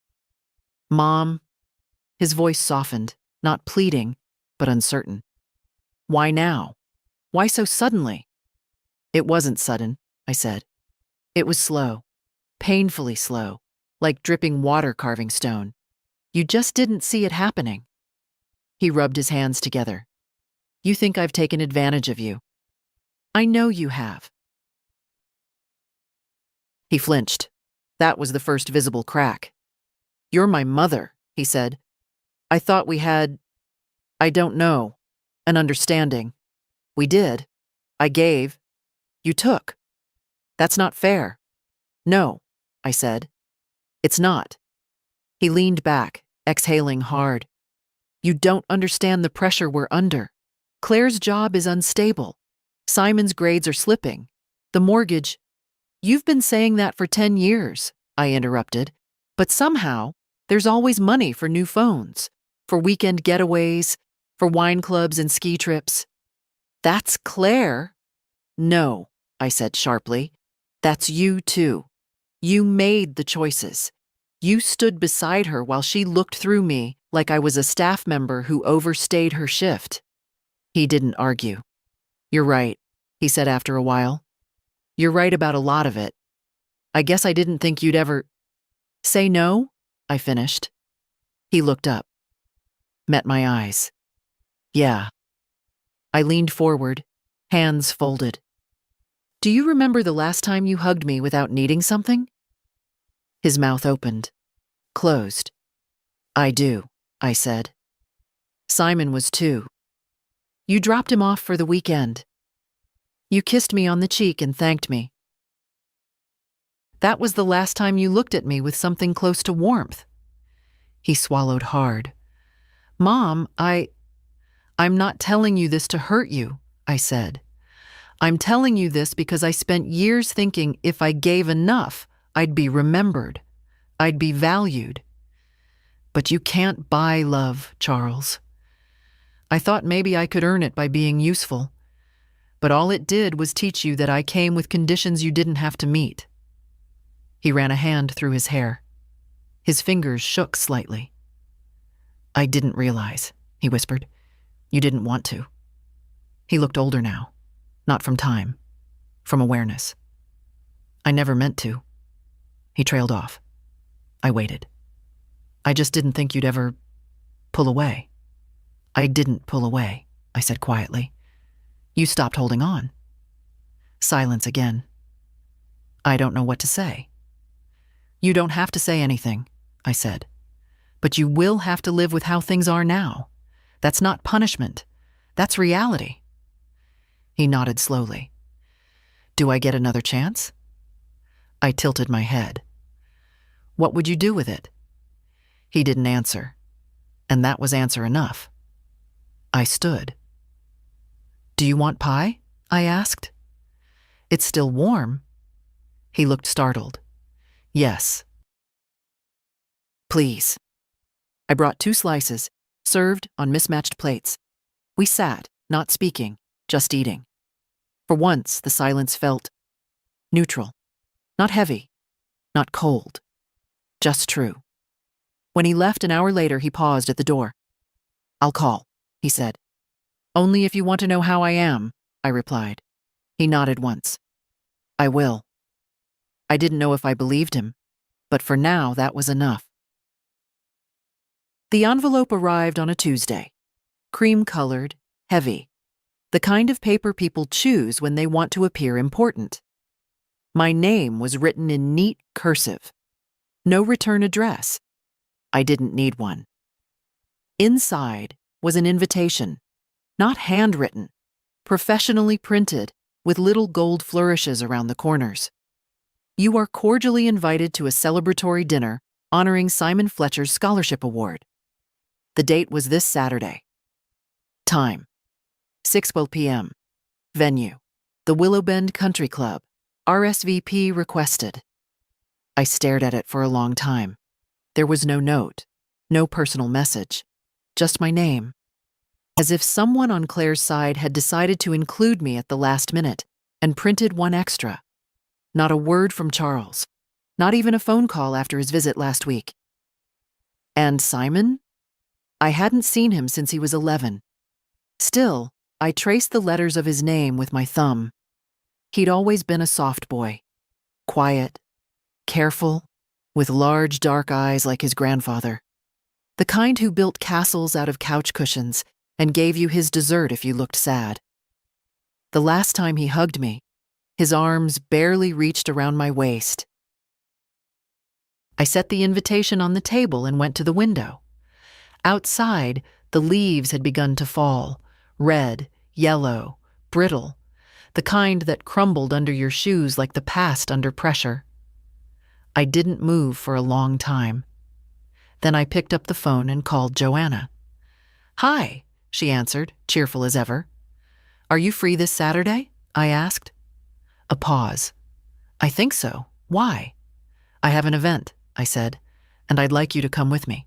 "Mom," his voice softened, not pleading, but uncertain. "Why now? Why so suddenly?" "It wasn't sudden," I said. "It was slow, painfully slow, like dripping water carving stone. You just didn't see it happening." He rubbed his hands together. "You think I've taken advantage of you. I know you have." He flinched. That was the first visible crack. "You're my mother," he said. "I thought we had, I don't know, an understanding. We did. I gave. You took. That's not fair." "No," I said. "It's not." He leaned back, exhaling hard. "You don't understand the pressure we're under. Claire's job is unstable. Simon's grades are slipping. The mortgage—" "You've been saying that for 10 years, I interrupted. "But somehow, there's always money for new phones, for weekend getaways, for wine clubs and ski trips." "That's Claire." "No," I said sharply. "That's you too. You made the choices. You stood beside her while she looked through me like I was a staff member who overstayed her shift." He didn't argue. "You're right," he said after a while. "You're right about a lot of it. I guess I didn't think you'd ever—" "Say no?" I finished. He looked up. Met my eyes. "Yeah." I leaned forward, hands folded. "Do you remember the last time you hugged me without needing something?" His mouth opened, closed. "I do," I said. "Simon was too. You dropped him off for the weekend. You kissed me on the cheek and thanked me. That was the last time you looked at me with something close to warmth." He swallowed hard. "Mom, I'm not telling you this to hurt you," I said. "I'm telling you this because I spent years thinking if I gave enough, I'd be remembered. I'd be valued. But you can't buy love, Charles. I thought maybe I could earn it by being useful. But all it did was teach you that I came with conditions you didn't have to meet." He ran a hand through his hair. His fingers shook slightly. "I didn't realize," he whispered. "You didn't want to." He looked older now, not from time, from awareness. "I never meant to." He trailed off. I waited. "I just didn't think you'd ever pull away." "I didn't pull away," I said quietly. "You stopped holding on." Silence again. "I don't know what to say." "You don't have to say anything," I said. "But you will have to live with how things are now. That's not punishment. That's reality." He nodded slowly. "Do I get another chance?" I tilted my head. What would you do with it? He didn't answer, and that was answer enough. I stood. Do you want pie? I asked. It's still warm. He looked startled. Yes. Please. I brought 2 slices, served on mismatched plates. We sat, not speaking, just eating. For once, the silence felt neutral. Not heavy, not cold. Just true. When he left an hour later, he paused at the door. I'll call, he said. Only if you want to know how I am, I replied. He nodded once. I will. I didn't know if I believed him, but for now that was enough. The envelope arrived on a Tuesday. Cream-colored, heavy. The kind of paper people choose when they want to appear important. My name was written in neat cursive. No return address. I didn't need one. Inside was an invitation, not handwritten, professionally printed with little gold flourishes around the corners. You are cordially invited to a celebratory dinner honoring Simon Fletcher's Scholarship Award. The date was this Saturday. Time, 6:12 p.m. Venue, the Willow Bend Country Club. RSVP requested. I stared at it for a long time. There was no note, no personal message, just my name. As if someone on Claire's side had decided to include me at the last minute and printed one extra. Not a word from Charles, not even a phone call after his visit last week. And Simon? I hadn't seen him since he was 11. Still, I traced the letters of his name with my thumb. He'd always been a soft boy, quiet, careful, with large dark eyes like his grandfather. The kind who built castles out of couch cushions and gave you his dessert if you looked sad. The last time he hugged me, his arms barely reached around my waist. I set the invitation on the table and went to the window. Outside, the leaves had begun to fall, red, yellow, brittle, the kind that crumbled under your shoes like the past under pressure. I didn't move for a long time. Then I picked up the phone and called Joanna. Hi, she answered, cheerful as ever. Are you free this Saturday? I asked. A pause. I think so. Why? I have an event, I said, and I'd like you to come with me.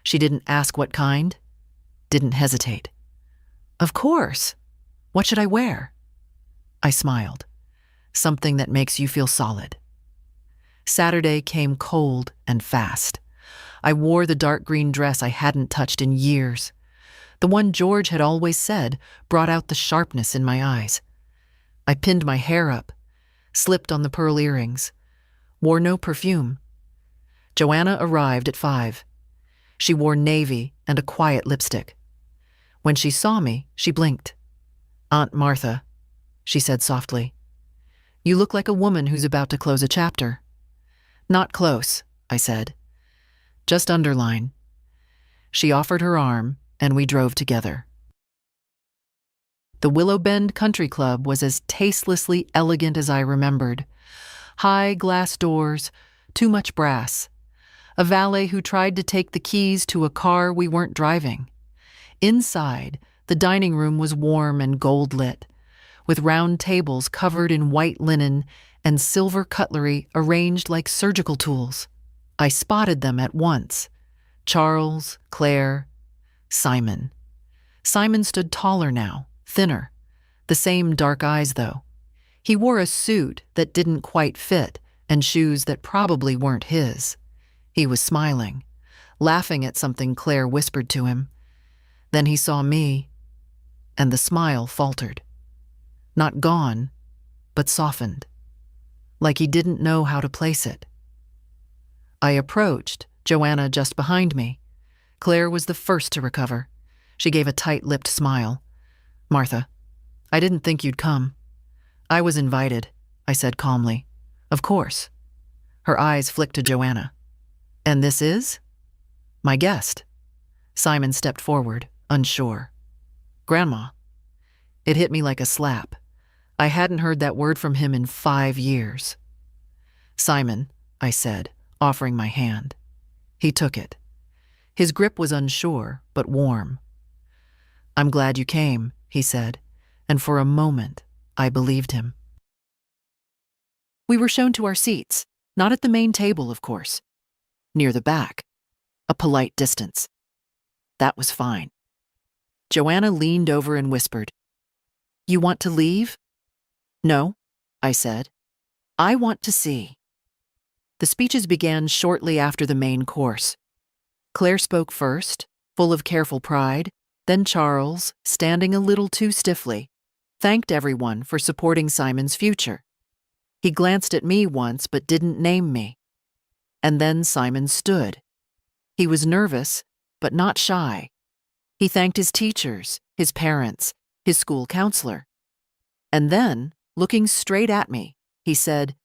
She didn't ask what kind, didn't hesitate. Of course. What should I wear? I smiled. Something that makes you feel solid. Saturday came cold and fast. I wore the dark green dress I hadn't touched in years. The one George had always said brought out the sharpness in my eyes. I pinned my hair up, slipped on the pearl earrings, wore no perfume. Joanna arrived at 5. She wore navy and a quiet lipstick. When she saw me, she blinked. Aunt Martha, she said softly. You look like a woman who's about to close a chapter. Not close, I said. Just underline. She offered her arm, and we drove together. The Willow Bend Country Club was as tastelessly elegant as I remembered. High glass doors, too much brass. A valet who tried to take the keys to a car we weren't driving. Inside, the dining room was warm and gold-lit, with round tables covered in white linen and silver cutlery arranged like surgical tools. I spotted them at once. Charles, Claire, Simon. Simon stood taller now, thinner. The same dark eyes, though. He wore a suit that didn't quite fit and shoes that probably weren't his. He was smiling, laughing at something Claire whispered to him. Then he saw me, and the smile faltered. Not gone, but softened, like he didn't know how to place it. I approached, Joanna just behind me. Claire was the first to recover. She gave a tight-lipped smile. Martha, I didn't think you'd come. I was invited, I said calmly. Of course. Her eyes flicked to Joanna. And this is? My guest. Simon stepped forward, unsure. Grandma. It hit me like a slap. I hadn't heard that word from him in 5 years. Simon, I said, offering my hand. He took it. His grip was unsure, but warm. I'm glad you came, he said, and for a moment, I believed him. We were shown to our seats, not at the main table, of course. Near the back, a polite distance. That was fine. Joanna leaned over and whispered, "You want to leave?" "No," I said. "I want to see." The speeches began shortly after the main course. Claire spoke first, full of careful pride, then Charles, standing a little too stiffly, thanked everyone for supporting Simon's future. He glanced at me once but didn't name me. And then Simon stood. He was nervous, but not shy. He thanked his teachers, his parents, his school counselor. And then, looking straight at me, he said,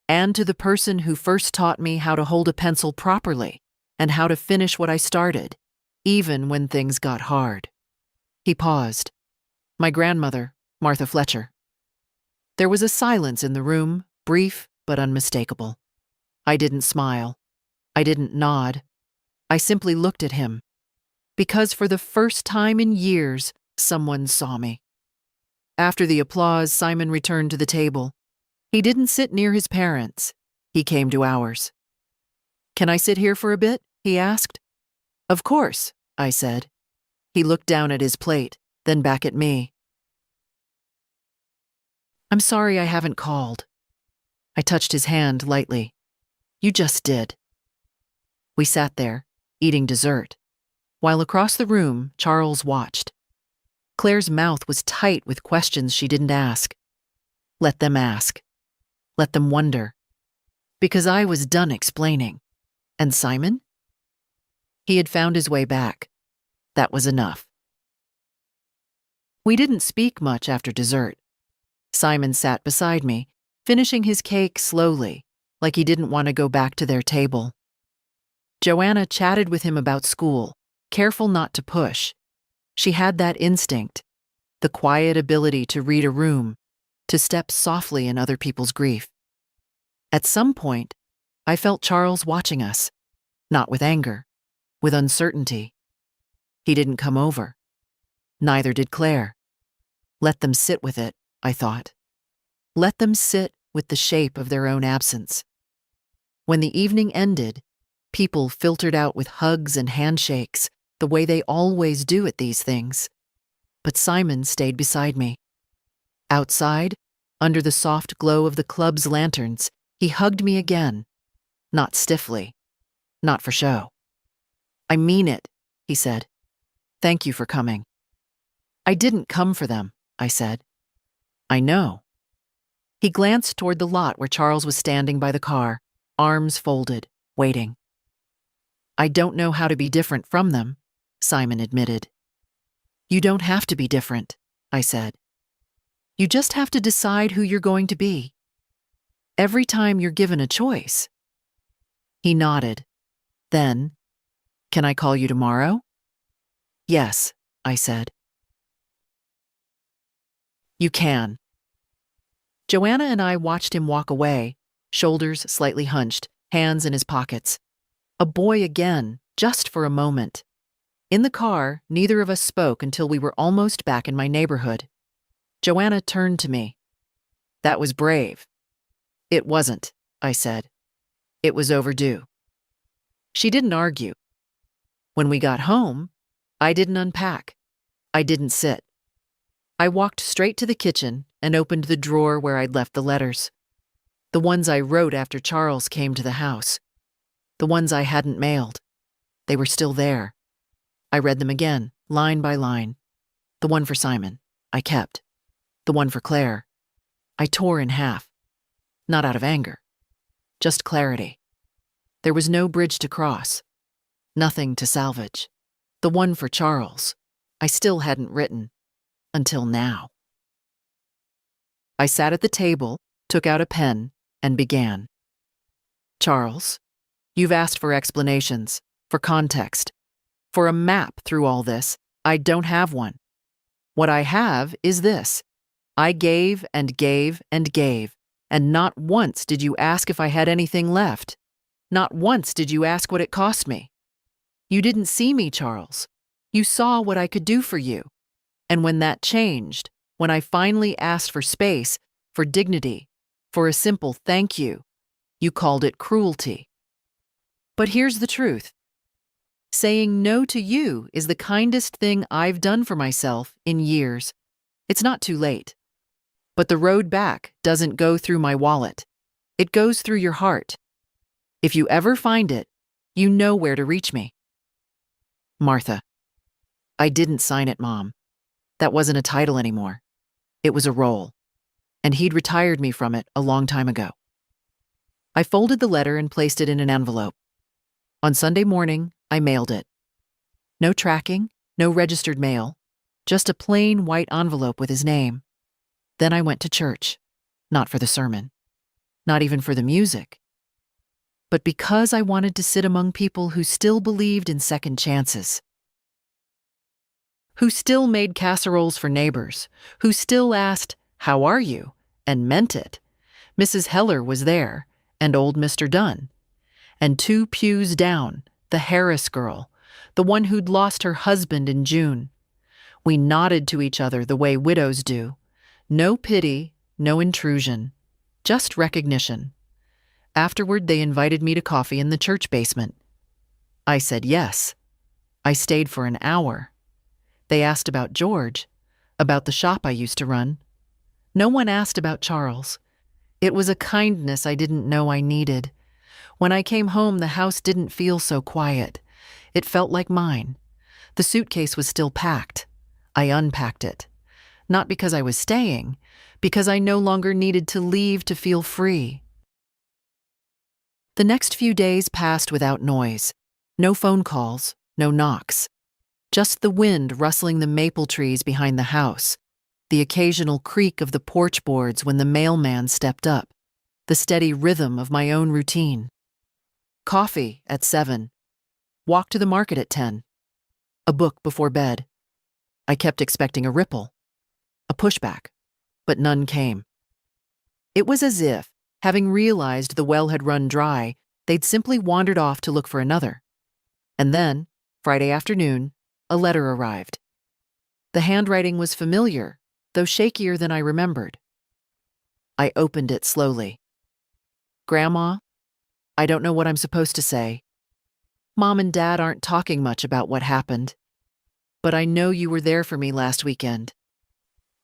"And to the person who first taught me how to hold a pencil properly and how to finish what I started, even when things got hard." He paused. "My grandmother, Martha Fletcher." There was a silence in the room, brief but unmistakable. I didn't smile. I didn't nod. I simply looked at him. Because for the first time in years, someone saw me. After the applause, Simon returned to the table. He didn't sit near his parents. He came to ours. "Can I sit here for a bit?" he asked. "Of course," I said. He looked down at his plate, then back at me. "I'm sorry I haven't called." I touched his hand lightly. "You just did." We sat there, eating dessert, while across the room, Charles watched. Claire's mouth was tight with questions she didn't ask. Let them ask. Let them wonder. Because I was done explaining. And Simon? He had found his way back. That was enough. We didn't speak much after dessert. Simon sat beside me, finishing his cake slowly, like he didn't want to go back to their table. Joanna chatted with him about school, careful not to push. She had that instinct, the quiet ability to read a room, to step softly in other people's grief. At some point, I felt Charles watching us, not with anger, with uncertainty. He didn't come over. Neither did Claire. Let them sit with it, I thought. Let them sit with the shape of their own absence. When the evening ended, people filtered out with hugs and handshakes, the way they always do at these things. But Simon stayed beside me. Outside, under the soft glow of the club's lanterns, he hugged me again. Not stiffly. Not for show. "I mean it," he said. "Thank you for coming." "I didn't come for them," I said. "I know." He glanced toward the lot where Charles was standing by the car, arms folded, waiting. "I don't know how to be different from them," Simon admitted. "You don't have to be different," I said. "You just have to decide who you're going to be. Every time you're given a choice." He nodded. Then, "Can I call you tomorrow?" "Yes," I said. "You can." Joanna and I watched him walk away, shoulders slightly hunched, hands in his pockets. A boy again, just for a moment. In the car, neither of us spoke until we were almost back in my neighborhood. Joanna turned to me. "That was brave." "It wasn't," I said. "It was overdue." She didn't argue. When we got home, I didn't unpack. I didn't sit. I walked straight to the kitchen and opened the drawer where I'd left the letters. The ones I wrote after Charles came to the house. The ones I hadn't mailed. They were still there. I read them again, line by line. The one for Simon, I kept. The one for Claire, I tore in half. Not out of anger. Just clarity. There was no bridge to cross. Nothing to salvage. The one for Charles, I still hadn't written. Until now. I sat at the table, took out a pen, and began. "Charles, you've asked for explanations, for context, for a map through all this. I don't have one. What I have is this. I gave and gave and gave, And not once did you ask if I had anything left. Not once did you ask what it cost me. You didn't see me, Charles. You saw what I could do for you. And when that changed, when I finally asked for space, for dignity, for a simple thank you, you called it cruelty. But here's the truth. Saying no to you is the kindest thing I've done for myself in years. It's not too late. But the road back doesn't go through my wallet. It goes through your heart. If you ever find it, you know where to reach me. Martha. I didn't sign it, Mom. That wasn't a title anymore. It was a role. And he'd retired me from it a long time ago. I folded the letter and placed it in an envelope. On Sunday morning, I mailed it. No tracking, no registered mail, just a plain white envelope with his name. Then I went to church, not for the sermon, not even for the music, but because I wanted to sit among people who still believed in second chances, who still made casseroles for neighbors, who still asked, "How are you?" and meant it. Mrs. Heller was there, and old Mr. Dunn. And 2 pews down, the Harris girl, the one who'd lost her husband in June. We nodded to each other the way widows do. No pity, no intrusion, just recognition. Afterward, they invited me to coffee in the church basement. I said yes. I stayed for an hour. They asked about George, about the shop I used to run. No one asked about Charles. It was a kindness I didn't know I needed. When I came home, the house didn't feel so quiet. It felt like mine. The suitcase was still packed. I unpacked it. Not because I was staying, because I no longer needed to leave to feel free. The next few days passed without noise. No phone calls, no knocks. Just the wind rustling the maple trees behind the house, the occasional creak of the porch boards when the mailman stepped up, the steady rhythm of my own routine. Coffee at 7. Walk to the market at 10. A book before bed. I kept expecting a ripple, a pushback, but none came. It was as if, having realized the well had run dry, they'd simply wandered off to look for another. And then, Friday afternoon, a letter arrived. The handwriting was familiar, though shakier than I remembered. I opened it slowly. Grandma, I don't know what I'm supposed to say. Mom and Dad aren't talking much about what happened. But I know you were there for me last weekend.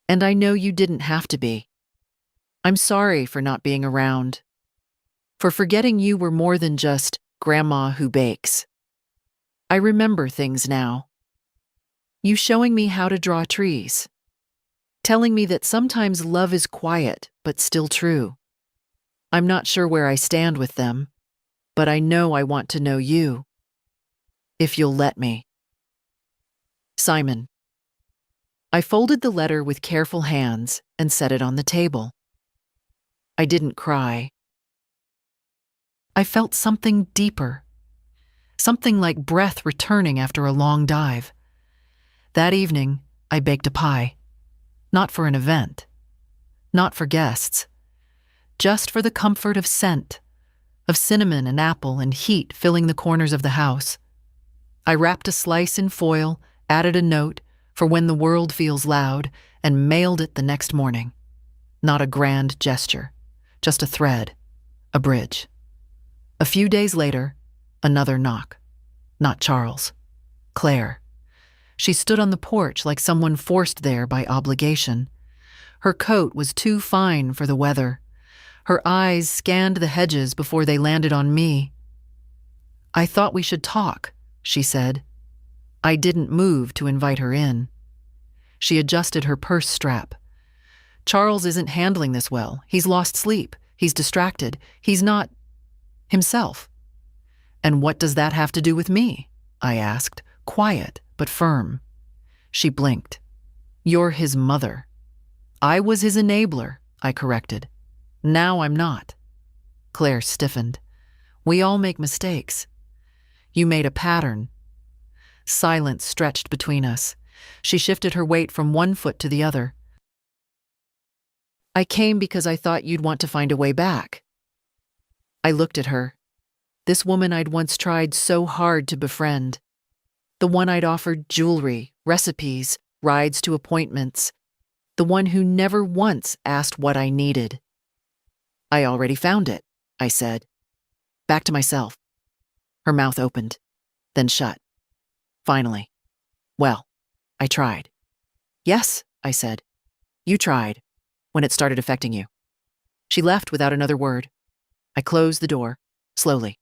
And I know you didn't have to be. I'm sorry for not being around. For forgetting you were more than just Grandma who bakes. I remember things now. You showing me how to draw trees. Telling me that sometimes love is quiet, but still true. I'm not sure where I stand with them, but I know I want to know you. If you'll let me. Simon. I folded the letter with careful hands and set it on the table. I didn't cry. I felt something deeper, something like breath returning after a long dive. That evening, I baked a pie. Not for an event, not for guests, just for the comfort of scent, of cinnamon and apple and heat filling the corners of the house. I wrapped a slice in foil, added a note for when the world feels loud, and mailed it the next morning. Not a grand gesture, just a thread, a bridge. A few days later, another knock. Not Charles. Claire. She stood on the porch like someone forced there by obligation. Her coat was too fine for the weather. Her eyes scanned the hedges before they landed on me. I thought we should talk, she said. I didn't move to invite her in. She adjusted her purse strap. Charles isn't handling this well. He's lost sleep. He's distracted. He's not himself. And what does that have to do with me? I asked, quiet but firm. She blinked. You're his mother. I was his enabler, I corrected. Now I'm not. Claire stiffened. We all make mistakes. You made a pattern. Silence stretched between us. She shifted her weight from one foot to the other. I came because I thought you'd want to find a way back. I looked at her. This woman I'd once tried so hard to befriend. The one I'd offered jewelry, recipes, rides to appointments. The one who never once asked what I needed. I already found it, I said. Back to myself. Her mouth opened, then shut. Finally. Well, I tried. Yes, I said. You tried, when it started affecting you. She left without another word. I closed the door, slowly.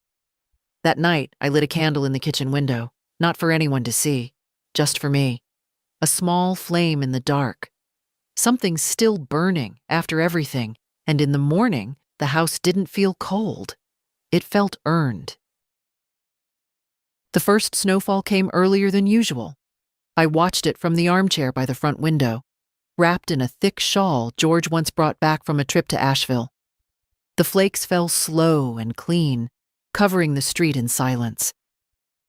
That night, I lit a candle in the kitchen window, not for anyone to see, just for me. A small flame in the dark. Something still burning after everything, and in the morning, the house didn't feel cold. It felt earned. The first snowfall came earlier than usual. I watched it from the armchair by the front window, wrapped in a thick shawl George once brought back from a trip to Asheville. The flakes fell slow and clean, covering the street in silence.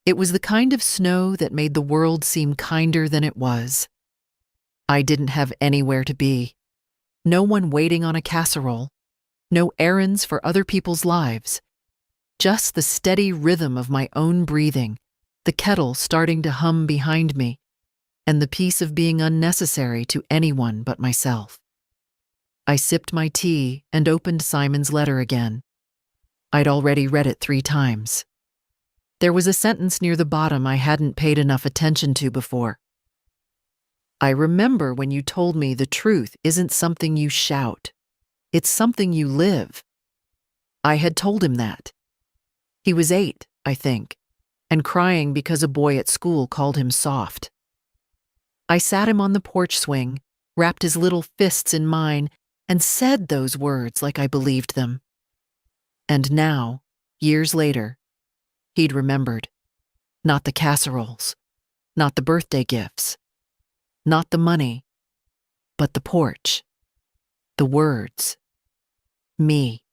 It was the kind of snow that made the world seem kinder than it was. I didn't have anywhere to be. No one waiting on a casserole. No errands for other people's lives. Just the steady rhythm of my own breathing, the kettle starting to hum behind me, and the peace of being unnecessary to anyone but myself. I sipped my tea and opened Simon's letter again. I'd already read it 3 times. There was a sentence near the bottom I hadn't paid enough attention to before. I remember when you told me the truth isn't something you shout. It's something you live. I had told him that. He was 8, I think, and crying because a boy at school called him soft. I sat him on the porch swing, wrapped his little fists in mine, and said those words like I believed them. And now, years later, he'd remembered. Not the casseroles, not the birthday gifts, not the money, but the porch, the words, me.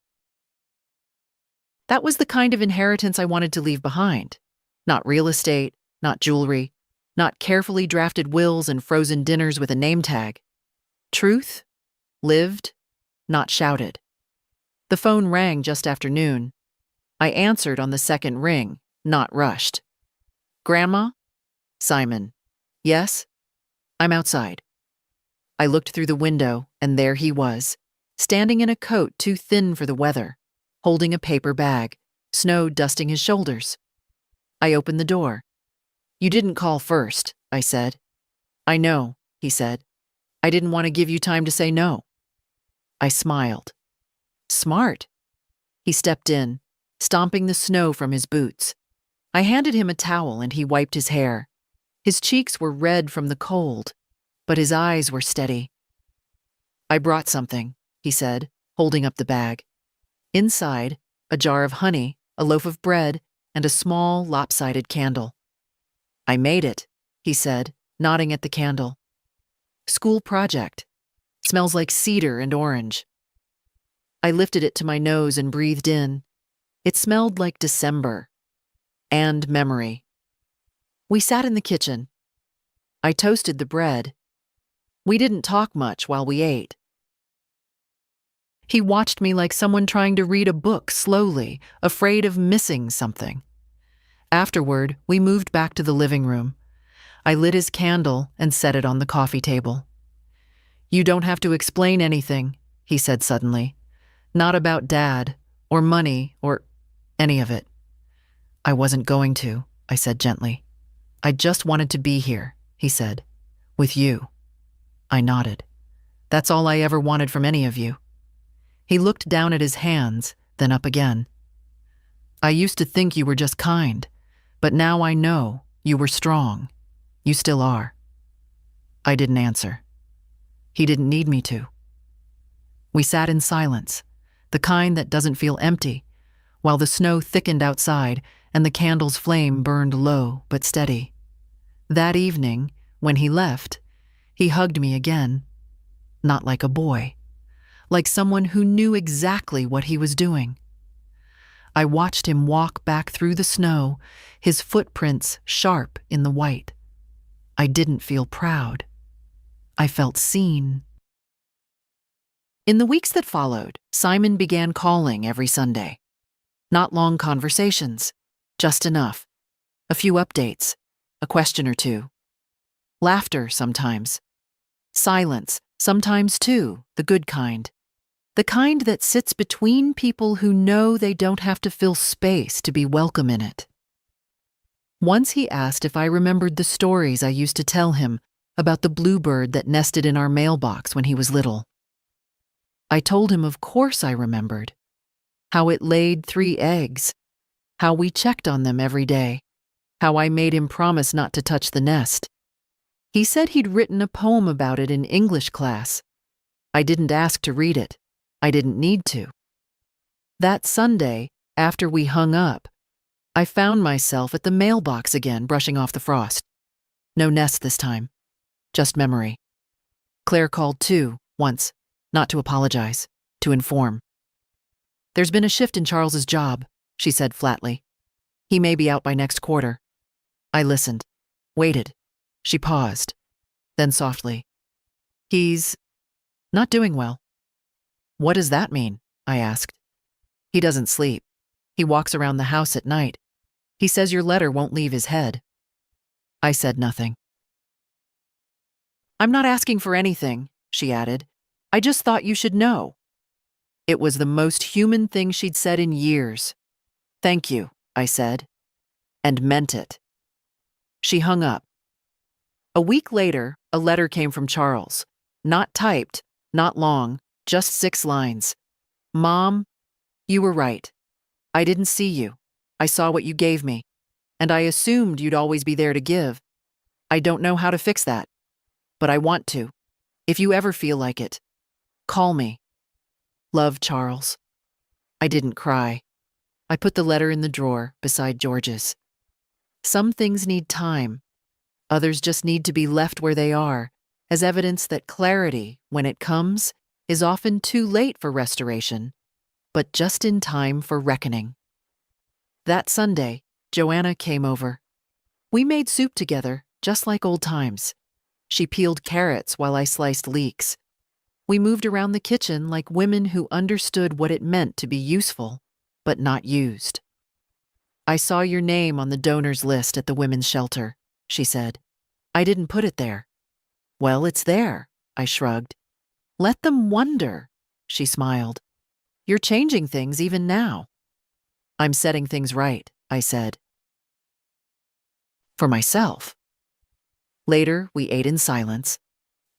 That was the kind of inheritance I wanted to leave behind. Not real estate, not jewelry, not carefully drafted wills and frozen dinners with a name tag. Truth, lived, not shouted. The phone rang just after noon. I answered on the second ring, not rushed. Grandma? Simon. Yes? I'm outside. I looked through the window, and there he was, standing in a coat too thin for the weather, holding a paper bag, snow dusting his shoulders. I opened the door. You didn't call first, I said. I know, he said. I didn't want to give you time to say no. I smiled. Smart. He stepped in, stomping the snow from his boots. I handed him a towel and he wiped his hair. His cheeks were red from the cold, but his eyes were steady. I brought something, he said, holding up the bag. Inside, a jar of honey, a loaf of bread, and a small, lopsided candle. I made it, he said, nodding at the candle. School project. Smells like cedar and orange. I lifted it to my nose and breathed in. It smelled like December. And memory. We sat in the kitchen. I toasted the bread. We didn't talk much while we ate. He watched me like someone trying to read a book slowly, afraid of missing something. Afterward, we moved back to the living room. I lit his candle and set it on the coffee table. You don't have to explain anything, he said suddenly. Not about Dad, or money, or any of it. I wasn't going to, I said gently. I just wanted to be here, he said. With you. I nodded. That's all I ever wanted from any of you. He looked down at his hands, then up again. I used to think you were just kind, but now I know you were strong. You still are. I didn't answer. He didn't need me to. We sat in silence, the kind that doesn't feel empty, while the snow thickened outside and the candle's flame burned low but steady. That evening, when he left, he hugged me again. Not like a boy, like someone who knew exactly what he was doing. I watched him walk back through the snow, his footprints sharp in the white. I didn't feel proud. I felt seen. In the weeks that followed, Simon began calling every Sunday. Not long conversations, just enough. A few updates, a question or two. Laughter sometimes. Silence, sometimes too, the good kind. The kind that sits between people who know they don't have to fill space to be welcome in it. Once he asked if I remembered the stories I used to tell him about the bluebird that nested in our mailbox when he was little. I told him of course I remembered. How it laid 3 eggs. How we checked on them every day. How I made him promise not to touch the nest. He said he'd written a poem about it in English class. I didn't ask to read it. I didn't need to. That Sunday, after we hung up, I found myself at the mailbox again, brushing off the frost. No nest this time. Just memory. Claire called too, once, not to apologize, to inform. "There's been a shift in Charles's job," she said flatly. "He may be out by next quarter." I listened, waited. She paused, then softly. "He's not doing well." "What does that mean?" I asked. "He doesn't sleep. He walks around the house at night. He says your letter won't leave his head." I said nothing. "I'm not asking for anything," she added. "I just thought you should know." It was the most human thing she'd said in years. "Thank you," I said, and meant it. She hung up. A week later, a letter came from Charles. Not typed, not long, just 6 lines. "Mom, you were right. I didn't see you. I saw what you gave me, and I assumed you'd always be there to give. I don't know how to fix that, but I want to. If you ever feel like it, call me. Love, Charles." I didn't cry. I put the letter in the drawer beside George's. Some things need time. Others just need to be left where they are, as evidence that clarity, when it comes, is often too late for restoration, but just in time for reckoning. That Sunday, Joanna came over. We made soup together, just like old times. She peeled carrots while I sliced leeks. We moved around the kitchen like women who understood what it meant to be useful, but not used. "I saw your name on the donors list at the women's shelter," she said. "I didn't put it there." "Well, it's there," I shrugged. "Let them wonder," she smiled. "You're changing things even now." "I'm setting things right," I said. For myself. Later, we ate in silence,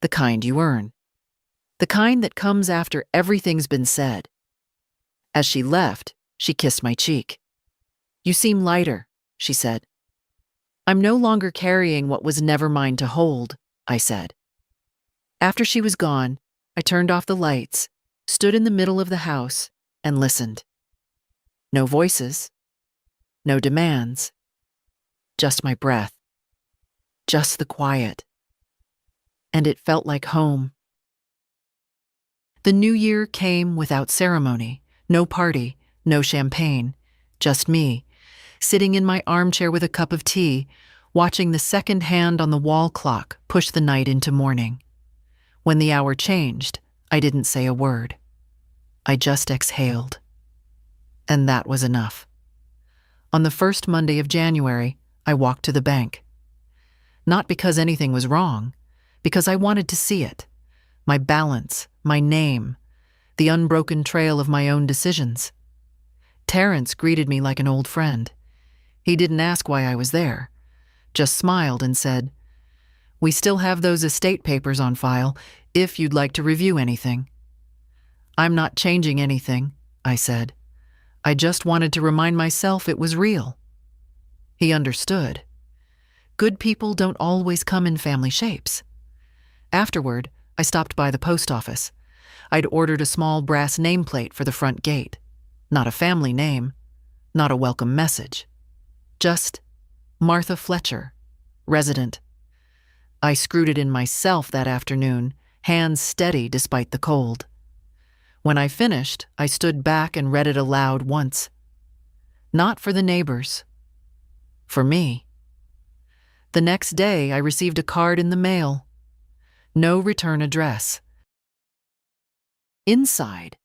the kind you earn. The kind that comes after everything's been said. As she left, she kissed my cheek. "You seem lighter," she said. "I'm no longer carrying what was never mine to hold," I said. After she was gone, I turned off the lights, stood in the middle of the house, and listened. No voices, no demands, just my breath, just the quiet. And it felt like home. The new year came without ceremony, no party, no champagne, just me, sitting in my armchair with a cup of tea, watching the second hand on the wall clock push the night into morning. When the hour changed, I didn't say a word. I just exhaled. And that was enough. On the first Monday of January, I walked to the bank. Not because anything was wrong, because I wanted to see it. My balance, my name, the unbroken trail of my own decisions. Terrence greeted me like an old friend. He didn't ask why I was there, just smiled and said, "We still have those estate papers on file, if you'd like to review anything." "I'm not changing anything," I said. "I just wanted to remind myself it was real." He understood. Good people don't always come in family shapes. Afterward, I stopped by the post office. I'd ordered a small brass nameplate for the front gate. Not a family name, not a welcome message. Just Martha Fletcher, resident. I screwed it in myself that afternoon, hands steady despite the cold. When I finished, I stood back and read it aloud once. Not for the neighbors. For me. The next day, I received a card in the mail. No return address. Inside,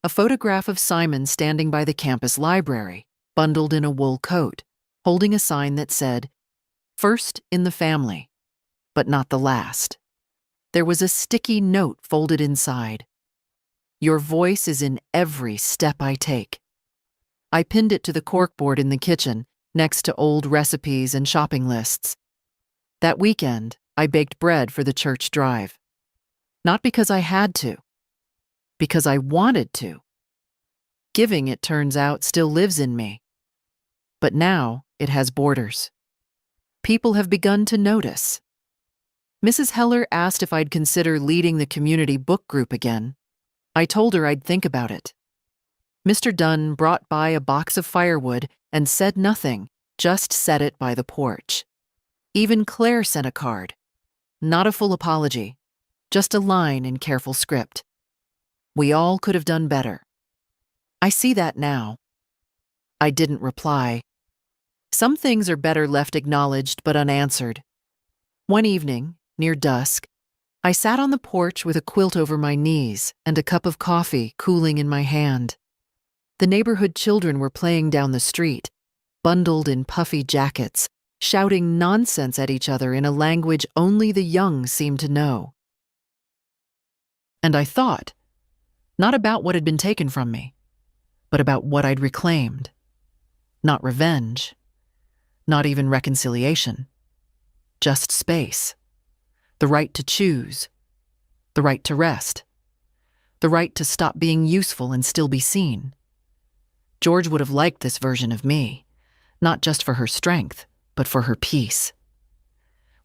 a photograph of Simon standing by the campus library, bundled in a wool coat, holding a sign that said, "First in the family, but not the last." There was a sticky note folded inside. "Your voice is in every step I take." I pinned it to the corkboard in the kitchen, next to old recipes and shopping lists. That weekend, I baked bread for the church drive. Not because I had to, because I wanted to. Giving, it turns out, still lives in me. But now it has borders. People have begun to notice. Mrs. Heller asked if I'd consider leading the community book group again. I told her I'd think about it. Mr. Dunn brought by a box of firewood and said nothing, just set it by the porch. Even Claire sent a card. Not a full apology, just a line in careful script. We all could have done better. I see that now. I didn't reply. Some things are better left acknowledged but unanswered. One evening, near dusk, I sat on the porch with a quilt over my knees and a cup of coffee cooling in my hand. The neighborhood children were playing down the street, bundled in puffy jackets, shouting nonsense at each other in a language only the young seemed to know. And I thought, not about what had been taken from me, but about what I'd reclaimed. Not revenge, not even reconciliation, just space, the right to choose, the right to rest, the right to stop being useful and still be seen. George would have liked this version of me, not just for her strength, but for her peace.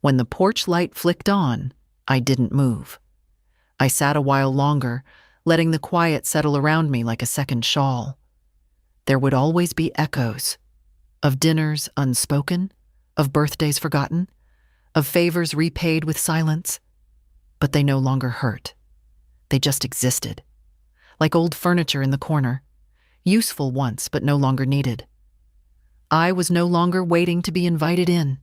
When the porch light flicked on, I didn't move. I sat a while longer, letting the quiet settle around me like a second shawl. There would always be echoes of dinners unspoken, of birthdays forgotten, of favors repaid with silence, but they no longer hurt. They just existed, like old furniture in the corner, useful once but no longer needed. I was no longer waiting to be invited in.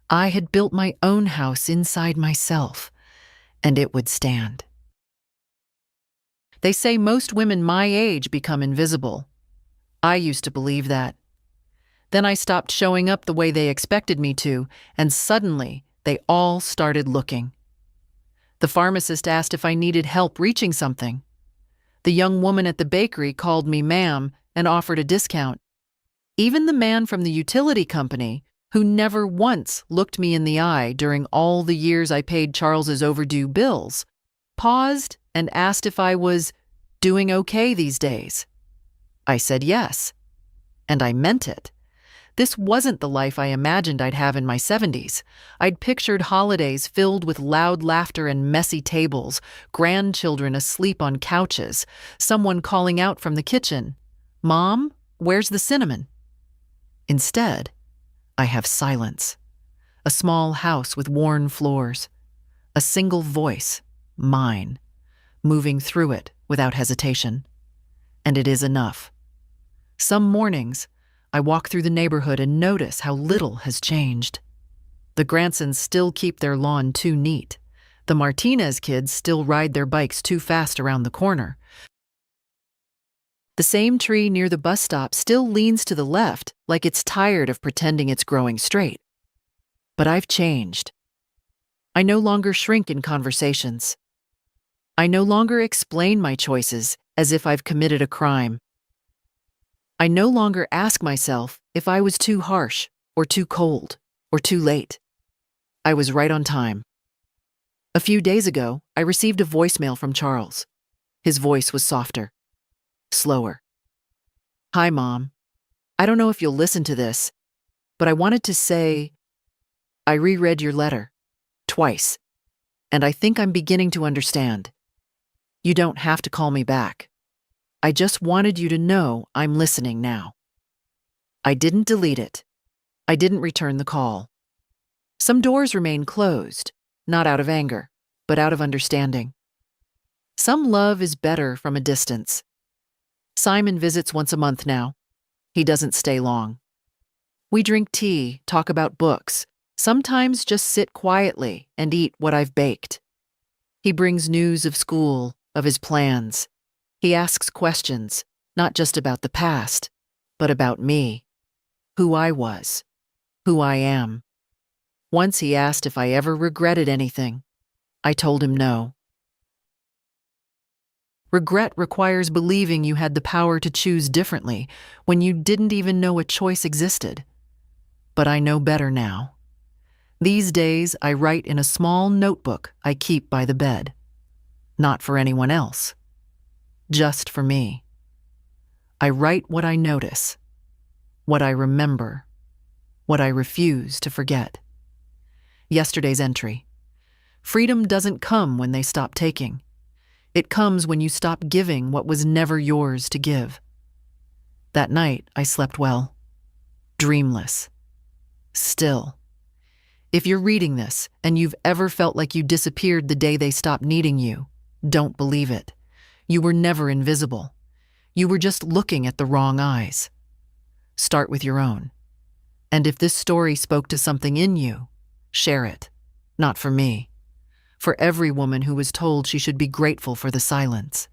I had built my own house inside myself, and it would stand. They say most women my age become invisible. I used to believe that. Then I stopped showing up the way they expected me to, and suddenly they all started looking. The pharmacist asked if I needed help reaching something. The young woman at the bakery called me ma'am and offered a discount. Even the man from the utility company, who never once looked me in the eye during all the years I paid Charles's overdue bills, paused and asked if I was doing okay these days. I said yes, and I meant it. This wasn't the life I imagined I'd have in my 70s. I'd pictured holidays filled with loud laughter and messy tables, grandchildren asleep on couches, someone calling out from the kitchen, "Mom, where's the cinnamon?" Instead, I have silence. A small house with worn floors. A single voice, mine, moving through it without hesitation. And it is enough. Some mornings, I walk through the neighborhood and notice how little has changed. The Gransons still keep their lawn too neat. The Martinez kids still ride their bikes too fast around the corner. The same tree near the bus stop still leans to the left, like it's tired of pretending it's growing straight. But I've changed. I no longer shrink in conversations. I no longer explain my choices as if I've committed a crime. I no longer ask myself if I was too harsh, or too cold, or too late. I was right on time. A few days ago, I received a voicemail from Charles. His voice was softer, slower. "Hi, Mom. I don't know if you'll listen to this, but I wanted to say, I reread your letter, twice, and I think I'm beginning to understand. You don't have to call me back. I just wanted you to know I'm listening now." I didn't delete it. I didn't return the call. Some doors remain closed, not out of anger, but out of understanding. Some love is better from a distance. Simon visits once a month now. He doesn't stay long. We drink tea, talk about books, sometimes just sit quietly and eat what I've baked. He brings news of school, of his plans. He asks questions, not just about the past, but about me, who I was, who I am. Once he asked if I ever regretted anything. I told him no. Regret requires believing you had the power to choose differently when you didn't even know a choice existed. But I know better now. These days, I write in a small notebook I keep by the bed. Not for anyone else. Just for me. I write what I notice, what I remember, what I refuse to forget. Yesterday's entry. Freedom doesn't come when they stop taking. It comes when you stop giving what was never yours to give. That night, I slept well. Dreamless. Still. If you're reading this and you've ever felt like you disappeared the day they stopped needing you, don't believe it. You were never invisible. You were just looking at the wrong eyes. Start with your own. And if this story spoke to something in you, share it. Not for me. For every woman who was told she should be grateful for the silence.